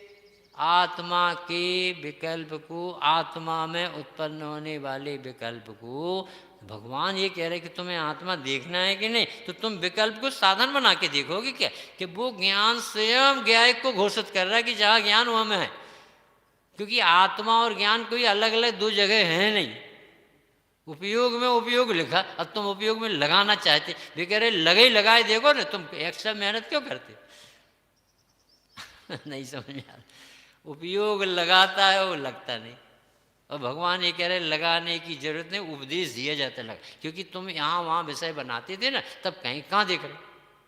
आत्मा के विकल्प को, आत्मा में उत्पन्न होने वाले विकल्प को। भगवान ये कह रहे कि तुम्हें आत्मा देखना है कि नहीं, तो तुम विकल्प को साधन बना के देखोगे क्या? कि वो ज्ञान स्वयं ज्ञायक को घोषित कर रहा है कि जहाँ ज्ञान वहाँ में है। क्योंकि आत्मा और ज्ञान कोई अलग अलग दो जगह है नहीं। उपयोग में उपयोग लिखा, अब तुम उपयोग में लगाना चाहते, वे कह रहे लगे ही लगाए देखो ना, तुम एक्स्ट्रा मेहनत क्यों करते? नहीं समझ में आ रहा। उपयोग लगाता है वो लगता नहीं। और भगवान ये कह रहे लगाने की जरूरत नहीं, उपदेश दिया जाता लगा। क्योंकि तुम यहाँ वहाँ विषय बनाते थे ना, तब कहीं कहाँ देख रहे?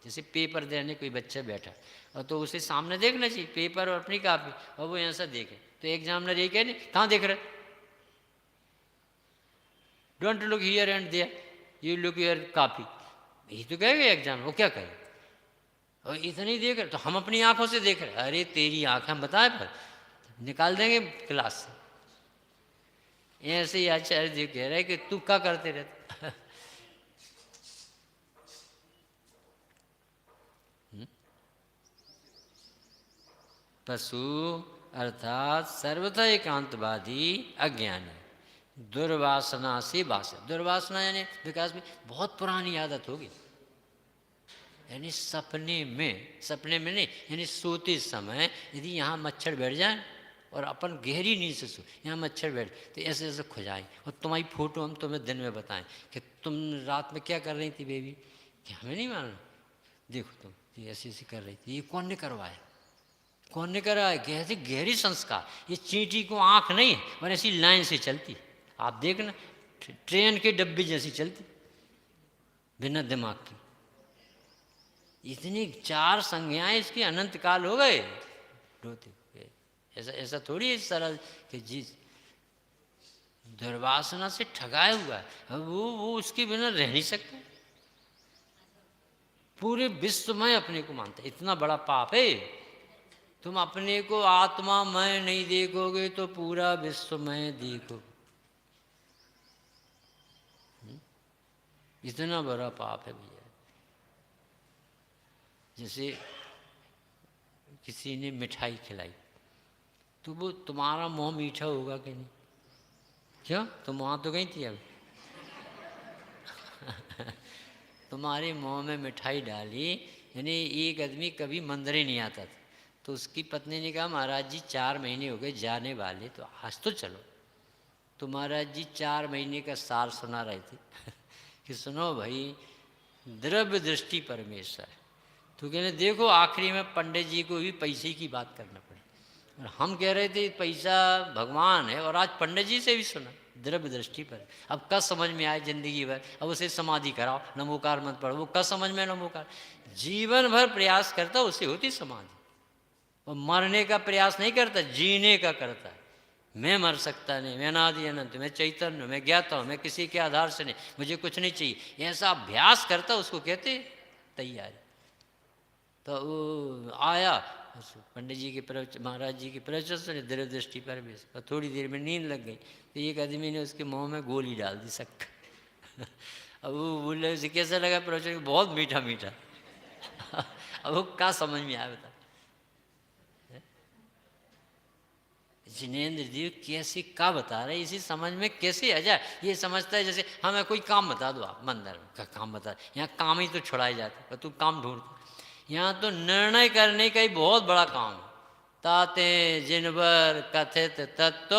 जैसे पेपर देने कोई बच्चा बैठा और तो उसे सामने देखना चाहिए पेपर और अपनी कापी, और वो ऐसा देखे तो एग्जामिनर ये कहे नहीं कहाँ देख रहे? Don't look here and there, you look here copy. यही तो कहेगा एग्जाम, वो क्या कहे? और इतनी देख रहे तो हम अपनी आंखों से देख रहे। अरे तेरी आंख हम बताए पर निकाल देंगे क्लास से। ऐसे ही आचार्य जी कह रहे कि तू क्या करते रहते? पशु अर्थात सर्वथा एकांतवादी अज्ञानी, दुर्वासना से वास। दुर्वासना यानी विकास में बहुत पुरानी आदत होगी, यानी सपने में नहीं, यानी सोते समय यदि यहाँ मच्छर बैठ जाए और अपन गहरी नींद से सो, यहाँ मच्छर बैठ तो ऐसे ऐसे खुजाएं, और तुम्हारी फोटो हम तुम्हें दिन में बताएं कि तुम रात में क्या कर रही थी बेबी, कि हमें नहीं मालूम, देखो तुम ये ऐसी ऐसी कर रही थी। ये कौन ने करवाया? कौन ने कराया? गहरी गहरी संस्कार। ये चींटी को आँख नहीं है और ऐसी लाइन से चलती, आप देखना ट्रेन के डब्बे जैसी चलती बिना दिमाग की। इतनी 4 संज्ञाएं इसकी अनंत काल हो गए रोते। ऐसा ऐसा थोड़ी है सरल कि जी दुर्वासना से ठगाया हुआ है, वो उसके बिना रह नहीं सकता। पूरे विश्व में अपने को मानता है, इतना बड़ा पाप है। तुम अपने को आत्मा में नहीं देखोगे तो पूरा विश्व में देखो, इतना बड़ा पाप है भैया। जैसे किसी ने मिठाई खिलाई तो वो तुम्हारा मुंह मीठा होगा कि नहीं? क्यों? तुम वहाँ तो गई थी अब। तुम्हारे मुंह में मिठाई डाली, यानी एक आदमी कभी मंदिर ही नहीं आता था, तो उसकी पत्नी ने कहा महाराज जी 4 महीने हो गए जाने वाले, तो आज तो चलो। तो महाराज जी 4 महीने का सार सुना रहे थे कि सुनो भाई, द्रव्य दृष्टि परमेश्वर। तो कहने देखो आखिरी में पंडित जी को भी पैसे की बात करना पड़े, और हम कह रहे थे पैसा भगवान है, और आज पंडित जी से भी सुना द्रव्य दृष्टि पर। अब कब समझ में आए जिंदगी भर? अब उसे समाधि कराओ, नमोकार मत पढ़ो, वो कब समझ में नमोकार? जीवन भर प्रयास करता उसे होती समाधि। वो मरने का प्रयास नहीं करता, जीने का करता है। मैं मर सकता नहीं, मैं अनादि अनंत, मैं चैतन्य, मैं ज्ञाता हूँ, मैं किसी के आधार से नहीं, मुझे कुछ नहीं चाहिए, ऐसा अभ्यास करता उसको कहते तैयारी। तो वो आया पंडित जी के प्रवचन, महाराज जी के प्रवचन सुने द्रव्य दृष्टि पर भी, और थोड़ी देर में नींद लग गई। तो एक आदमी ने उसके मुंह में गोली डाल दी शक्कर। अब वो बोले उसे कैसा लगा प्रवचन? बहुत मीठा मीठा। अब वो क्या समझ में आया बता? जिनेन्द्र जी कैसे क्या बता रहे, इसी समझ में कैसे आ जाए? ये समझता है जैसे हमें कोई काम बता दो, आप मंदिर का काम बता, यहाँ काम ही तो छुड़ाए जाते, तू काम ढूंढता। यहाँ तो निर्णय करने का ही बहुत बड़ा काम है। ताते जिनवर कथित तत्व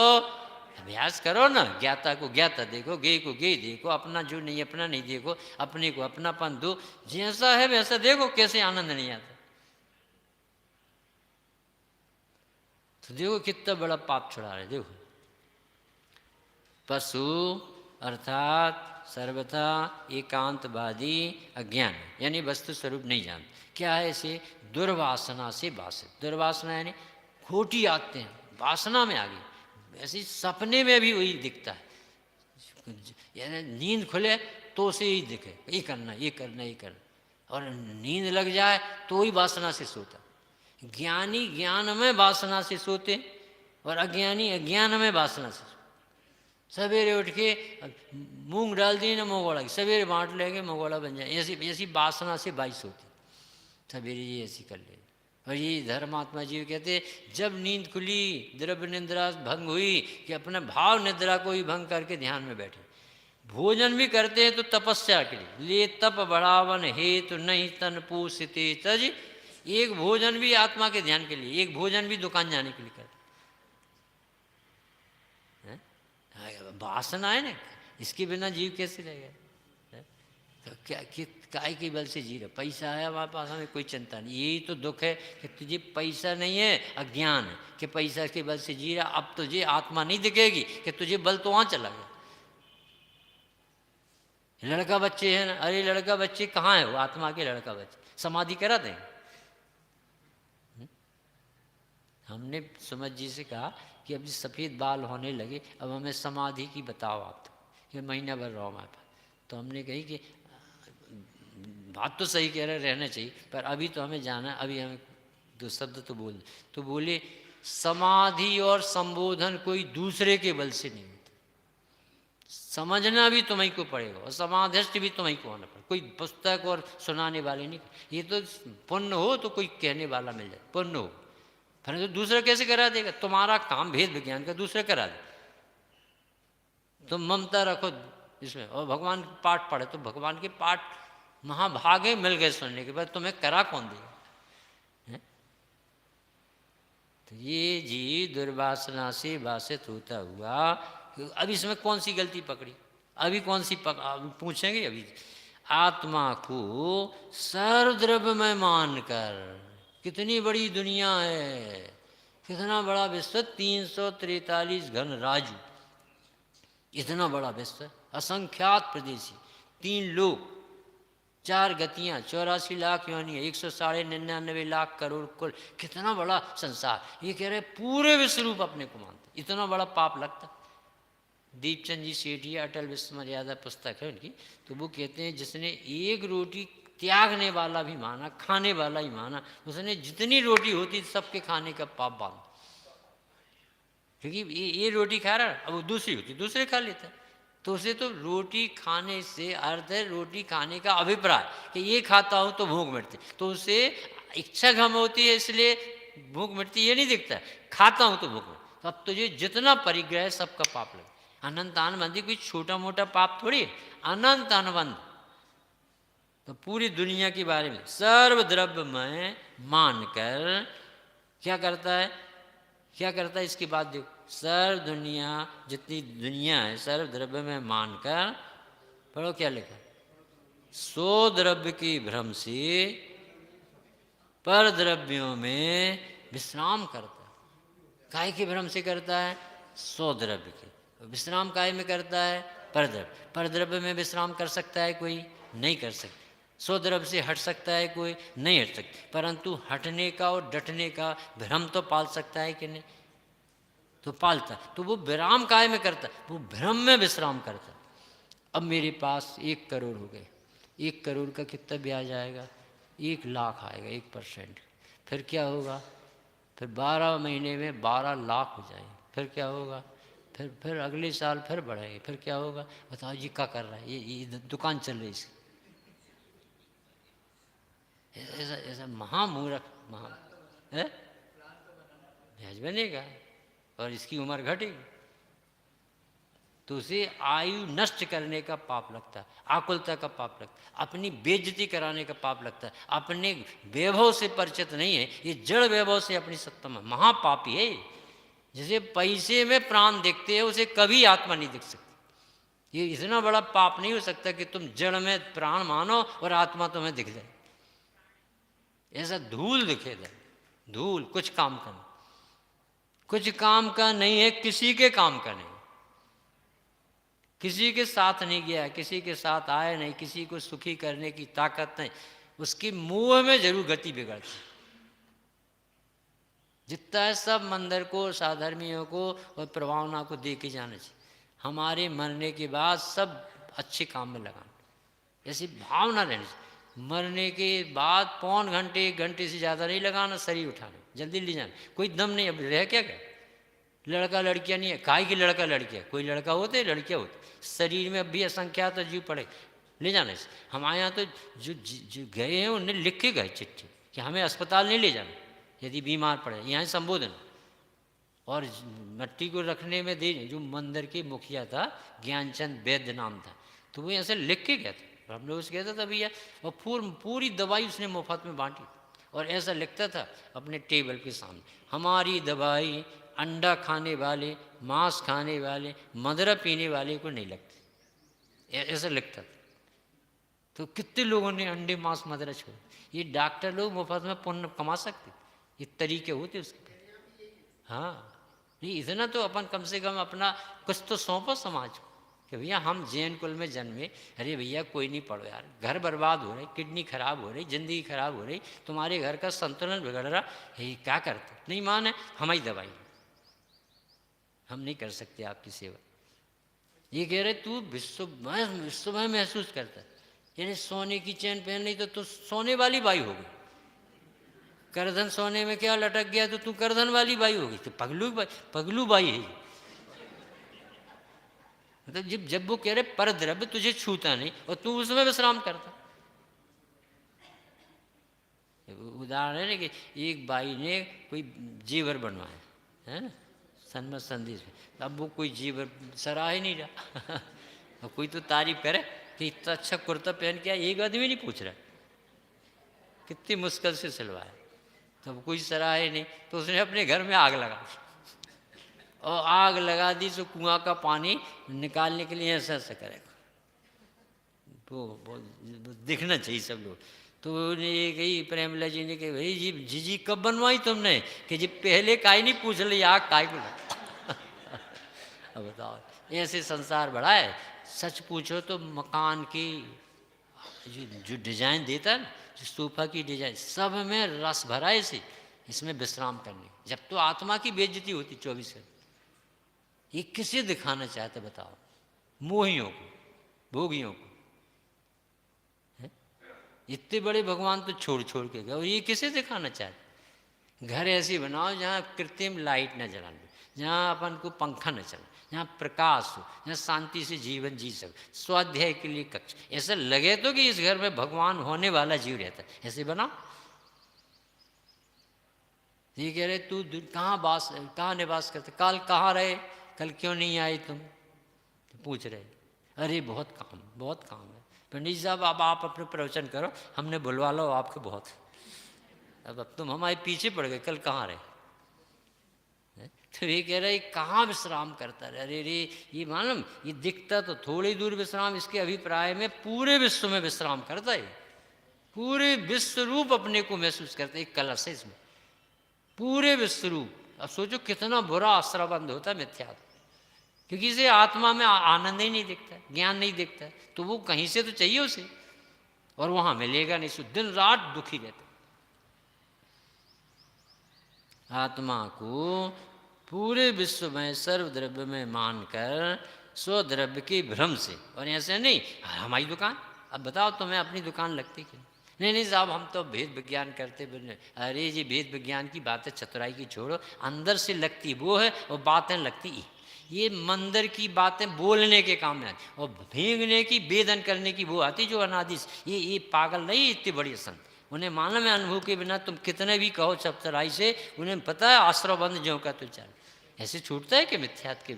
अभ्यास करो ना, ज्ञाता को ज्ञाता देखो, गे को गे देखो, अपना जो नहीं अपना नहीं देखो, अपने को अपनापन दो, जैसा है वैसा देखो, कैसे आनंद नहीं आता। तो देखो कितना बड़ा पाप छुड़ा रहे। देखो पशु अर्थात सर्वथा एकांतवादी अज्ञान, यानी वस्तु स्वरूप नहीं जानते। क्या है? इसे दुर्वासना से बाधित। दुर्वासना यानी खोटी आते हैं, वासना में आ गई। ऐसे सपने में भी वही दिखता है, यानी नींद खुले तो उसे ही दिखे, ये करना ये करना ये करना, और नींद लग जाए तो ही वासना से सोता। ज्ञानी ज्ञान में वासना से सोते, और अज्ञानी अज्ञान में वासना से। सवेरे उठ के मूंग डाल दिए ना मोगोड़ा की, सवेरे बांट लेंगे मोगोड़ा बन जाए, ऐसी ऐसी वासना से 22 होती। सवेरे ये ऐसी कर ले। और ये धर्मात्मा जी कहते जब नींद खुली, द्रव्य निद्रा भंग हुई, कि अपने भाव निद्रा को ही भंग करके ध्यान में बैठे। भोजन भी करते हैं तो तपस्या के लिए, ले तप बढ़ावन हेतु नहीं तन पूषिते तज। एक भोजन भी आत्मा के ध्यान के लिए, एक भोजन भी दुकान जाने के लिए करते। वासना है ना, इसके बिना जीव कैसे रहेगा? तो क्या काय के बल से जी रहा? पैसा है हमारे पास, हमें कोई चिंता नहीं। यही तो दुख है कि तुझे पैसा नहीं है, अज्ञान है कि पैसा के बल से जी रहा। अब तुझे आत्मा नहीं दिखेगी कि तुझे बल तो वहां चला गया। लड़का बच्चे हैं ना, अरे लड़का बच्चे कहाँ है? वो आत्मा के लड़का बच्चे समाधि करा दें। हमने सुमत जी से कहा कि अब सफ़ेद बाल होने लगे, अब हमें समाधि की बताओ आप, तो कि महीना भर रहो हमारे पास। तो हमने कही कि बात तो सही कह रहे, रहना चाहिए, पर अभी तो हमें जाना है, अभी हमें 2 शब्द तो बोल। तो बोले समाधि और संबोधन कोई दूसरे के बल से नहीं होता, समझना भी तुम्हीं को पड़ेगा, और समाधिष्ट भी तुम्हीं को होना पड़ेगा। कोई पुस्तक और सुनाने वाले नहीं। ये तो पुण्य हो तो कोई कहने वाला मिल जाए, पुण्य हो, फिर तो दूसरा कैसे करा देगा? तुम्हारा काम भेद विज्ञान का दूसरा करा दे। तुम ममता रखो इसमें, और भगवान के पाठ पढ़े तो भगवान के पाठ महाभागे मिल गए सुनने के बाद, तुम्हें करा कौन देगा? तो ये जी दुर्वासना से वासित होता हुआ, अब इसमें कौन सी गलती पकड़ी? अभी कौन सी पूछेंगे अभी। आत्मा को सर्वद्रव्य में मानकर, कितनी बड़ी दुनिया है, कितना बड़ा विश्व, 343 घन राजू, इतना बड़ा विश्व, असंख्यात प्रदेशी, 3 लोक, 4 गतियाँ, 84 लाख योनि, 199 लाख करोड़ कुल, कितना बड़ा संसार। ये कह रहे पूरे विश्व रूप अपने को मानते, इतना बड़ा पाप लगता। दीपचंद जी सेठिया अटल विश्व मर्यादा पुस्तक है उनकी, तो वो कहते हैं जिसने एक रोटी त्यागने वाला भी माना, खाने वाला ही माना। उसने जितनी रोटी होती सबके खाने का पाप बांध, क्योंकि ये रोटी खा रहा, अब वो दूसरी होती दूसरे खा लेता। तो उसे तो रोटी खाने से अर्थ है रोटी खाने का अभिप्राय कि ये खाता हूँ तो भूख मिटती, तो उसे इच्छा कम होती है इसलिए भूख मिटती, ये नहीं दिखता, खाता हूँ तो भूख मिटती। तो अब तुझे जितना परिग्रह है सबका पाप लगे। अनंत अनुबंधी कोई छोटा मोटा पाप थोड़ी, अनंत अनुबंध। तो पूरी दुनिया के बारे में सर्व द्रव्य में मानकर क्या करता है, क्या करता है इसकी बात देखो। सर्व दुनिया, जितनी दुनिया है सर्व द्रव्य में मानकर, पढ़ो क्या लिखा, सो द्रव्य की भ्रम से पर द्रव्यों में विश्राम करता है। काय के भ्रम से करता है, सो द्रव्य के। विश्राम काय में करता है, परद्रव्य। परद्रव्य में विश्राम कर सकता है कोई, नहीं कर सकता। सो द्रव्य से हट सकता है कोई, नहीं हट सकता। परंतु हटने का और डटने का भ्रम तो पाल सकता है कि नहीं, तो पालता। तो वो विराम काय में करता, वो भ्रम में विश्राम करता। अब मेरे पास 1 करोड़ हो गए, 1 करोड़ का कितना ब्याज आएगा, 1 लाख आएगा, 1%। फिर क्या होगा, फिर 12 महीने में 12 लाख हो जाएंगे। फिर क्या होगा, फिर अगले साल फिर बढ़ेंगे। फिर क्या होगा, बताओ जी क्या कर रहा है, ये दुकान चल रही है। ऐसा ऐसा महामूर्ख है, ब्याज बनेगा और इसकी उम्र घटेगी। तो उसे आयु नष्ट करने का पाप लगता है, आकुलता का पाप लगता है, अपनी बेइज्जती कराने का पाप लगता है। अपने वैभव से परिचित नहीं है, ये जड़ वैभव से अपनी सत्ता में महापापी है। जिसे पैसे में प्राण दिखते हैं उसे कभी आत्मा नहीं दिख सकती। ये इतना बड़ा पाप नहीं हो सकता कि तुम जड़ में प्राण मानो और आत्मा तुम्हें दिख जाए। ऐसा धूल दिखे, धूल, कुछ काम का नहीं, कुछ काम का नहीं है, किसी के काम का नहीं, किसी के साथ नहीं गया, किसी के साथ आया नहीं, किसी को सुखी करने की ताकत नहीं। उसकी मुंह में जरूर गति बिगड़ती। जितना है सब मंदिर को, साधर्मियों को और प्रभावना को दे के जाना चाहिए। हमारे मरने के बाद सब अच्छे काम में लगाना, ऐसी भावना रहनी चाहिए। मरने के बाद 1 घंटे 1 घंटे से ज़्यादा नहीं लगाना शरीर उठाने, जल्दी ले जाना, कोई दम नहीं। अब रह क्या क्या, लड़का लड़कियां नहीं है, काय की लड़का लड़कियां, कोई लड़का होते लड़कियां होती, शरीर में अब भी असंख्यात जीव पड़े, ले जाने से। हमारे यहाँ तो जो गए हैं उन्हें लिख के गए चिट्ठी कि हमें अस्पताल नहीं ले जाना यदि बीमार पड़े, यहाँ संबोधन। और मट्टी को रखने में दे, जो मंदिर के मुखिया था ज्ञानचंद वैद्य नाम था, तो वो ऐसे लिख के गया था। हम लोग उससे कहता था भैया, और पूरी दवाई उसने मुफ्त में बांटी। और ऐसा लिखता था अपने टेबल के सामने, हमारी दवाई अंडा खाने वाले, मांस खाने वाले, मदिरा पीने वाले को नहीं लगती, ऐसा लिखता था। तो कितने लोगों ने अंडे मांस मदिरा छोड़। ये डॉक्टर लोग मुफ्त में पुण्य कमा सकते, ये तरीके होते उसके। हाँ, नहीं इतना तो अपन कम से कम अपना कुछ तो सौंपो समाज को कि भैया हम जैन कुल में जन्मे। अरे भैया कोई नहीं पढ़ो यार, घर बर्बाद हो रहे, किडनी खराब हो रही, जिंदगी खराब हो रही, तुम्हारे घर का संतुलन बिगड़ रहा, ये क्या करते, नहीं माने हमारी दवाई, हम नहीं कर सकते आपकी सेवा। ये कह रहे तू विश्व में महसूस करता है, यानी सोने की चैन पहन ली तो तू सोने वाली बाई हो गई, करधन सोने में क्या लटक गया तो तू करधन वाली बाई हो गई, तो पगलू बाई है। मतलब जब वो कह रहे पर द्रव्य तुझे छूता नहीं और तू उसमें विश्राम करता। उदाहरण है कि एक बाई ने कोई जेवर बनवाया है ना, सन्मत संदेश में, अब वो कोई जेवर सराह ही नहीं रहा। और कोई तो तारीफ करे कि इतना अच्छा कुर्ता पहन के एक आदमी नहीं पूछ रहा कितनी मुश्किल से सिलवाया, तो अब कोई सराहे नहीं, तो उसने अपने घर में आग लगा दी। और आग लगा दी तो कुआं का पानी निकालने के लिए ऐसा ऐसा करेगा, वो दिखना चाहिए सब लोग। तो ये कही प्रेमला जी ने कही, भाई जी जी कब बनवाई तुमने, कि जी पहले काई नहीं पूछ ली आग काय को। अब बताओ, ऐसे संसार बड़ा है। सच पूछो तो मकान की जो डिजाइन देता है, जो सोफा की डिजाइन, सब में रस भरा है इसे, इसमें विश्राम करने। जब तो आत्मा की बेइज्जती होती 24 घंटे। ये किसे दिखाना चाहते बताओ, मोहियों को, भोगियों को है? इतने बड़े भगवान तो छोड़ छोड़ के गए, और ये किसे दिखाना चाहते? घर ऐसी बनाओ जहाँ कृत्रिम लाइट न जलाना, जहाँ अपन को पंखा न चले, जहाँ प्रकाश हो, जहाँ शांति से जीवन जी सके, स्वाध्याय के लिए कक्ष, ऐसा लगे तो कि इस घर में भगवान होने वाला जीव रहता है, ऐसे बनाओ। ये कह रहे तू कहाँ निवास करते, कल कहाँ रहे, कल क्यों नहीं आए तुम? तो पूछ रहे, अरे बहुत काम है पंडित साहब, अब आप अपने प्रवचन करो, हमने बुलवा लो आपके बहुत, अब तुम हमारे पीछे पड़ गए, कल कहाँ रहे? तो ये कह रहे कहाँ विश्राम करता रहे? अरे रे, ये मालूम, ये दिखता तो थोड़ी दूर विश्राम, इसके अभिप्राय में पूरे विश्व में विश्राम करता है, पूरे विश्व रूप अपने को महसूस करता है। एक कलश है इसमें, पूरे विश्व रूप। अब सोचो कितना बुरा आश्रयबंध होता है मिथ्या, क्योंकि इसे आत्मा में आनंद ही नहीं दिखता, ज्ञान नहीं दिखता, तो वो कहीं से तो चाहिए उसे, और वहां मिलेगा नहीं, दिन रात दुखी रहता। आत्मा को पूरे विश्व में सर्वद्रव्य में मानकर स्वद्रव्य के भ्रम से, और ऐसे नहीं हमारी दुकान, अब बताओ तुम्हें अपनी दुकान लगती क्यों? नहीं साहब हम तो भेद विज्ञान करते बोले। अरे जी भेद विज्ञान की बातें चतुराई की छोड़ो, अंदर से लगती वो है और बातें लगती ये मंदिर की बातें बोलने के काम में आती, और भींगने की वेदन करने की वो आती जो अनादि। ये पागल नहीं इतनी बड़ी संत, उन्हें मालूम है अनुभव के बिना तुम कितने भी कहो चतुराई से, उन्हें पता है आश्रयबंध ज्यों का तो चल, ऐसे छूटता है कि मिथ्यात के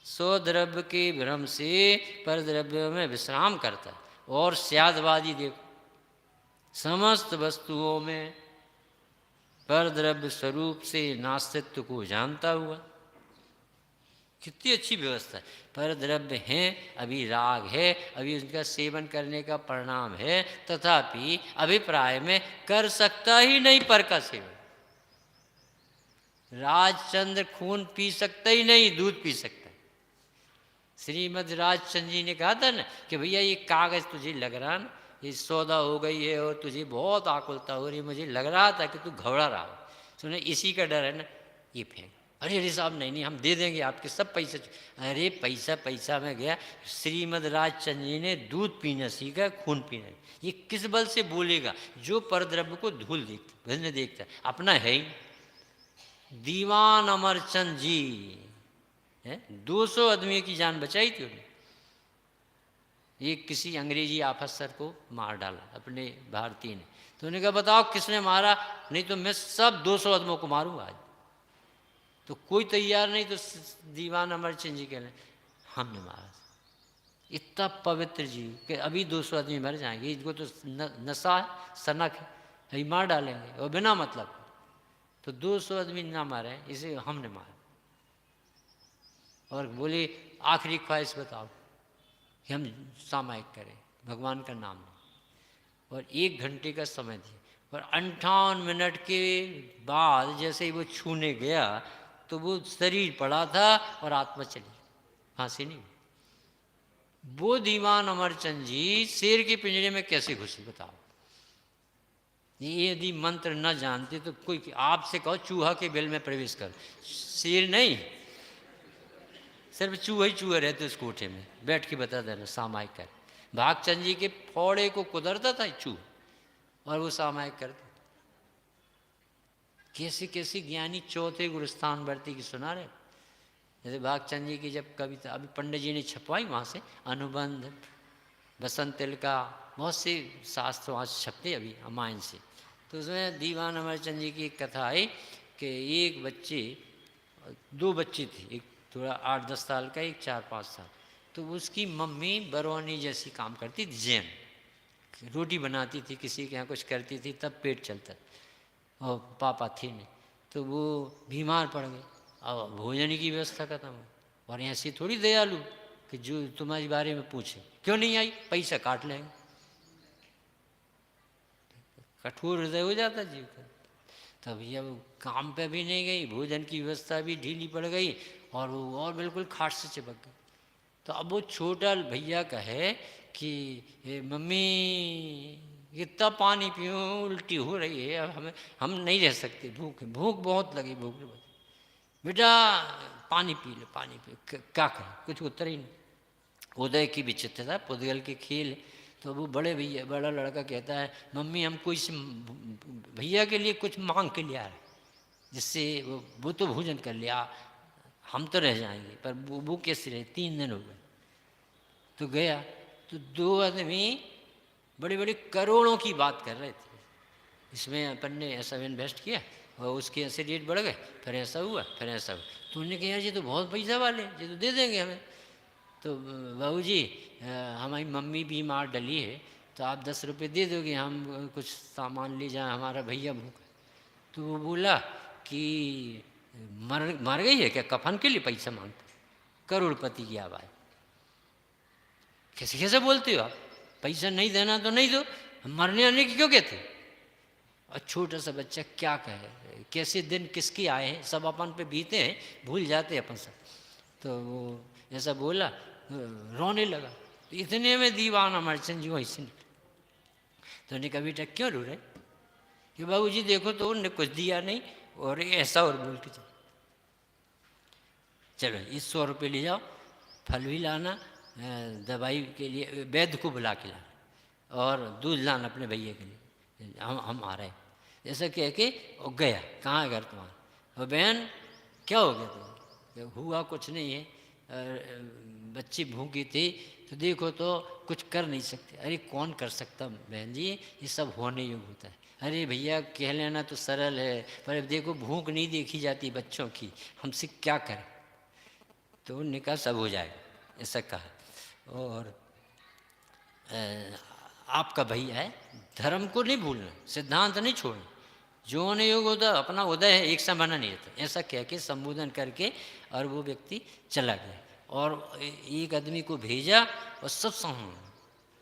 स्वद्रव्य के भ्रम से परद्रव्य में विश्राम करता है। और स्यादवादी देखो, समस्त वस्तुओं में परद्रव्य स्वरूप से नास्तित्व को जानता हुआ, कितनी अच्छी व्यवस्था है। परद्रव्य हैं, अभी राग है, अभी उनका सेवन करने का परिणाम है, तथापि अभिप्राय में कर सकता ही नहीं पर का सेवन। राजचंद्र खून पी सकता ही नहीं, दूध पी सकता है। श्रीमद राजचंद्र जी ने कहा था ना कि भैया ये कागज तुझे लग रहा ना, ये सौदा हो गई है और तुझे बहुत आकुलता हो रही, मुझे लग रहा था कि तू घबरा रहा हो, सुने इसी का डर है ना, ये फेंक। अरे साहब नहीं हम दे देंगे आपके सब पैसे। अरे पैसा में गया, श्रीमद राजचंद्र जी ने दूध पीना सीखा, खून पीना। ये किस बल से बोलेगा जो परद्रव्य को धूल देखता अपना है ही। दीवान अमरचंद जी है, 200 आदमियों की जान बचाई थी उन्हें। ये किसी अंग्रेजी ऑफिसर को मार डाला अपने भारतीय ने, तो उन्होंने कहा बताओ किसने मारा, नहीं तो मैं सब 200 आदमियों को मारूंगा आज। तो कोई तैयार नहीं, तो दीवान अमरचंद जी कह रहे हमने मारा। इतना पवित्र जीव कि अभी 200 आदमी मर जाएंगे, इनको तो नशा सनक है, मार डालेंगे और बिना मतलब। तो 200 आदमी ना मारे, इसे हमने मारा। और बोले आखिरी ख्वाहिश बताओ कि हम सामायिक करें भगवान का नाम, और 1 घंटे का समय दिया। और 58 मिनट के बाद जैसे ही वो छूने गया तो वो शरीर पड़ा था और आत्मा चली, फांसी नहीं। वो दीवान अमरचंद जी शेर के पिंजरे में कैसे घुसे बताओ? यदि मंत्र न जानते तो कोई आपसे कहो चूहा के बिल में प्रवेश कर, शेर नहीं, सिर्फ चूहा ही चूहा रहते उस कोठे में, बैठ के बता देना सामायिक कर। भागचंद जी के फोड़े को कुदरता था चूहा, और वो सामायिक करते। कैसे कैसे ज्ञानी चौथे गुरुस्थान वर्ती की सुना रहे। जैसे भागचंद जी की जब कविता अभी पंडित जी ने छपवाई वहाँ से, अनुबंध बसंत तिल का, बहुत से शास्त्र वहाँ छपते अभी रामायण से। तो उसमें दीवान अमरचंद जी की एक कथा आई कि एक बच्चे, 2 बच्चे थे, एक थोड़ा 8-10 साल का, एक 4-5 साल। तो उसकी मम्मी बरौनी जैसी काम करती थी, जैन रोटी बनाती थी, किसी के यहाँ कुछ करती थी, तब पेट चलता। और पापा थे नहीं, तो वो बीमार पड़ गए। अब भोजन की व्यवस्था खत्म हो, और ऐसी थोड़ी दयालु कि जो तुम्हारे बारे में पूछे क्यों नहीं आई, पैसा काट लेंगे। कठोर हृदय हो जाता जीव का। तभी अब काम पे भी नहीं गई, भोजन की व्यवस्था भी ढीली पड़ गई, और वो और बिल्कुल खाट से चिपक गई। तो अब वो छोटा भैया कहे कि मम्मी इतना पानी पीऊँ, उल्टी हो रही है, अब हम नहीं रह सकते, भूख बहुत लगी, भूख बेटा पानी पी लो, पानी पी। क्या करें, कुछ उत्तर ही नहीं। उदय की विचित्रता, पुद्गल के खेल। तो वो बड़ा लड़का कहता है, मम्मी हम कोई भैया के लिए कुछ मांग के लिया है, जिससे वो तो भोजन कर लिया, हम तो रह जाएंगे, पर वो कैसे रहे, 3 दिन हो गए। तो गया तो 2 आदमी बड़ी बड़ी करोड़ों की बात कर रहे थे, इसमें अपन ने ऐसा इन्वेस्ट किया और उसके ऐसे रेट बढ़ गए, फिर ऐसा हुआ, फिर ऐसा हुआ। तो उन्होंने कहा यार ये तो बहुत पैसा वाले, ये तो दे देंगे हमें। तो बाबूजी हमारी मम्मी बीमार डली है, तो आप 10 रुपये दे दोगे, हम कुछ सामान ले जाएं, हमारा भैया भूखा। तो वो बोला कि मर गई है क्या, कफन के लिए पैसा मांगते? करोड़पति की आवाज़। कैसे कैसे बोलते हो आप, पैसा नहीं देना तो नहीं दो, मरने आने की क्यों कहते? और छोटा सा बच्चा क्या कहे, कैसे दिन किसके आए हैं, सब अपन पे बीते हैं, भूल जाते हैं अपन सब। तो वो ऐसा बोला, रोने लगा। तो इतने में दीवाना मर्चेंट जी वहीं से निकले। तो उन्हें कहा बेटा क्यों रो रहे? कि बाबूजी देखो तो उन्होंने कुछ दिया नहीं, और ऐसा और बोल के चलो ये 100 रुपये ले जाओ, फल भी लाना, दवाई के लिए वैद्य को बुला के लाना, और दूध लाना अपने भैया के लिए, हम आ रहे हैं। ऐसा कह के वो गया। कहाँ घर तुम्हारा? और बहन क्या हो गया तुम्हें? हुआ कुछ नहीं है, बच्ची भूखी थी, तो देखो तो कुछ कर नहीं सकते। अरे कौन कर सकता बहन जी, ये सब होने योग्य होता है। अरे भैया कह लेना तो सरल है, पर देखो भूख नहीं देखी जाती बच्चों की, हमसे क्या करें? तो उन्होंने कहा सब हो जाएगा, ऐसा कहा। और आपका भैया है, धर्म को नहीं भूलना, सिद्धांत नहीं छोड़ना, जो होने योग्य होता अपना उदय है, एक समाना नहीं रहता, ऐसा कह के संबोधन करके और वो व्यक्ति चला गया। और एक आदमी को भेजा और सब सामान,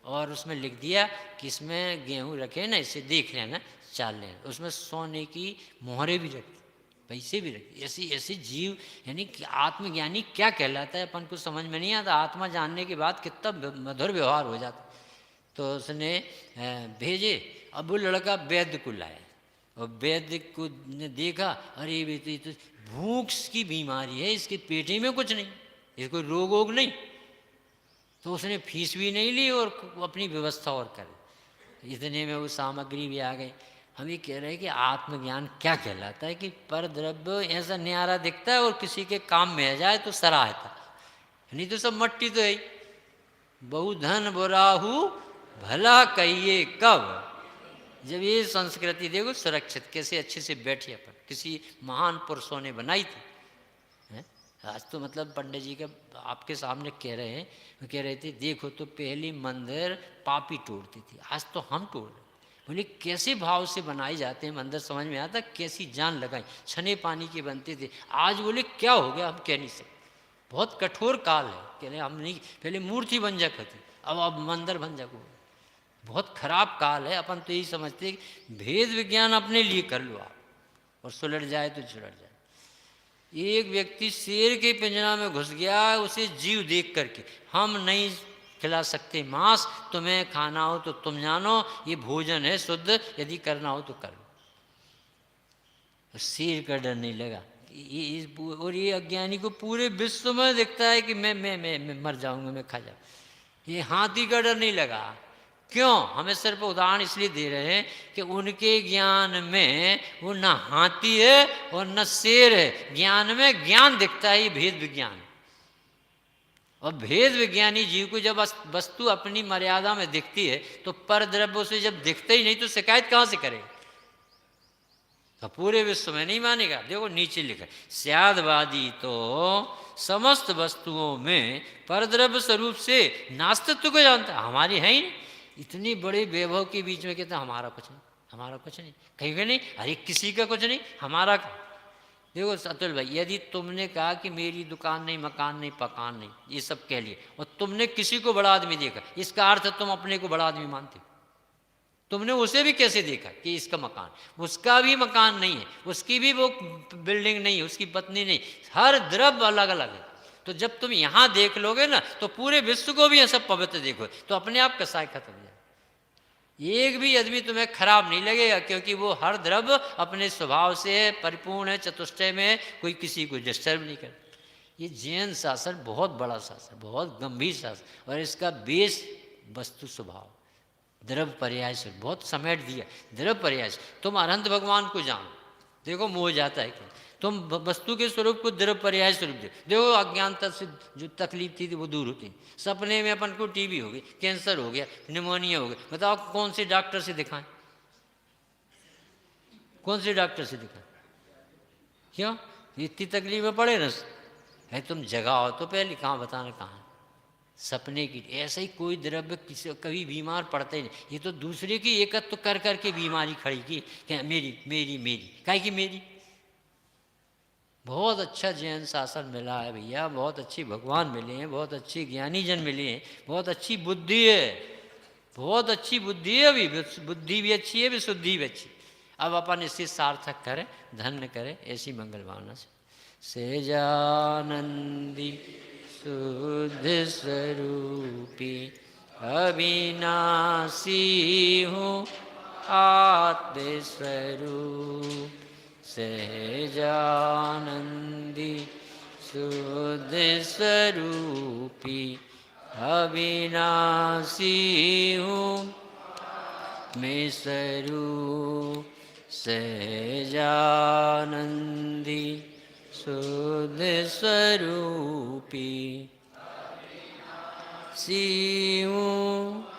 और उसमें लिख दिया कि इसमें गेहूँ रखे ना, इसे देख लेना, चाल लेना। उसमें सोने की मोहरें भी रखी, पैसे भी रखे। ऐसी ऐसी जीव, यानी कि आत्मज्ञानी क्या कहलाता है अपन को समझ में नहीं आता। आत्मा जानने के बाद कितना मधुर व्यवहार हो जाता। तो उसने भेजे। अब वो लड़का वैद्य को लाया, और वैद्य को ने देखा, अरे बेटी तो भूख की बीमारी है, इसके पेटे में कुछ नहीं, इसको रोग वोग नहीं। तो उसने फीस भी नहीं ली और अपनी व्यवस्था और कर। इतने में वो सामग्री भी आ गई। हम ये कह रहे हैं कि आत्मज्ञान क्या कहलाता है कि पर द्रव्य ऐसा न्यारा दिखता है और किसी के काम में आ जाए तो सराहता, नहीं तो सब मट्टी तो है। बहुधन बुराहु भला कहिए कब। जब ये संस्कृति देखो सुरक्षित कैसे अच्छे से बैठी अपन, किसी महान पुरुषों ने बनाई थी। आज तो मतलब पंडित जी का आपके सामने कह रहे हैं, वो कह रहे थे देखो तो पहली मंदिर पापी तोड़ती थी, आज तो हम तोड़ रहे। बोले कैसे भाव से बनाए जाते हैं मंदिर, समझ में आता कैसी जान लगाई, छने पानी के बनते थे। आज बोले क्या हो गया, हम कह नहीं सकते, बहुत कठोर काल है। कह रहे हम नहीं, पहले मूर्ति बन जा करती, अब मंदिर बन जा। बहुत खराब काल है। अपन तो यही समझते भेद विज्ञान अपने लिए कर लो आप, और सुलट जाए तो सुलट जाए। एक व्यक्ति शेर के पिंजरा में घुस गया, उसे जीव देख करके, हम नहीं खिला सकते मांस, तुम्हें खाना हो तो तुम जानो, ये भोजन है शुद्ध, यदि करना हो तो करो। शेर का डर नहीं लगा। और ये अज्ञानी को पूरे विश्व में दिखता है कि मैं मर जाऊंगा, मैं खा जाऊंगा। ये हाथी का डर नहीं लगा। क्यों? हमें सिर्फ उदाहरण इसलिए दे रहे हैं कि उनके ज्ञान में वो न हाथी है और न शेर है, ज्ञान में ज्ञान दिखता है, ये भेद विज्ञान। और भेद विज्ञानी जीव को जब वस्तु अपनी मर्यादा में दिखती है तो पर द्रव्य से जब दिखते ही नहीं तो शिकायत कहां से करेगा? तो पूरे विश्व में नहीं मानेगा। देखो नीचे लिखा, स्यादवादी तो समस्त वस्तुओं में परद्रव्य स्वरूप से नास्तित्व को जानता है, हमारी है ही नहीं। इतनी बड़े वैभव के बीच में कहता हमारा कुछ नहीं, हमारा कुछ नहीं, कहीं नहीं, अरे किसी का कुछ नहीं, हमारा। देखो अतुल भाई, यदि तुमने कहा कि मेरी दुकान नहीं, मकान नहीं, पकान नहीं, ये सब कह लिए, और तुमने किसी को बड़ा आदमी देखा, इसका अर्थ तुम अपने को बड़ा आदमी मानते हो। तुमने उसे भी कैसे देखा कि इसका मकान, उसका भी मकान नहीं है, उसकी भी वो बिल्डिंग नहीं है, उसकी पत्नी नहीं, हर द्रव्य अलग अलग है। तो जब तुम यहाँ देख लोगे ना तो पूरे विश्व को भी ऐसा पवित्र देखो, तो अपने आप कसाय खत्म हो जाए। एक भी आदमी तुम्हें खराब नहीं लगेगा, क्योंकि वो हर द्रव्य अपने स्वभाव से परिपूर्ण है, चतुष्टय में, कोई किसी को डिस्टर्ब नहीं करता। ये जैन शासन बहुत बड़ा शासन, बहुत गंभीर शासन, और इसका बेस वस्तु स्वभाव, द्रव्य पर्याय से बहुत समेट दिया। द्रव्य पर्याय से तुम अनंत भगवान को जानो, देखो मोह जाता है क्या। तुम वस्तु के स्वरूप को द्रव्य पर्याय स्वरूप देखो, अज्ञानता से जो तकलीफ थी वो दूर होती। सपने में अपन को टीबी हो गई, कैंसर हो गया, निमोनिया हो गया, बताओ कौन से डॉक्टर से दिखाएं, कौन से डॉक्टर से दिखाएं? क्यों? इतनी तकलीफ में पड़े ना है। तुम जगाओ तो पहले, कहाँ बताना कहाँ सपने की। ऐसे ही कोई द्रव्य किसी कभी बीमार पड़ते ही नहीं। ये तो दूसरे की एकत्व कर करके बीमारी खड़ी की, क्या मेरी मेरी मेरी, काहे की मेरी। बहुत अच्छा जैन शासन मिला है भैया, बहुत अच्छी भगवान मिले हैं, बहुत अच्छी ज्ञानी जन मिले हैं, बहुत अच्छी बुद्धि है, बहुत अच्छी बुद्धि है। अभी बुद्धि भी अच्छी है, विशुद्धि भी अच्छी। अब अपन इसे सार्थक करें, धन्य करें, ऐसी मंगल भावना से। सेजानंदी शुद्ध स्वरूपी अविनाशी हूँ आत्मस्वरूप। सहजानंदी शुद्ध स्वरूपी अविनाशी हूँ मैं स्वरूप। सहजानंदी शुद्ध स्वरूपी सी हूँ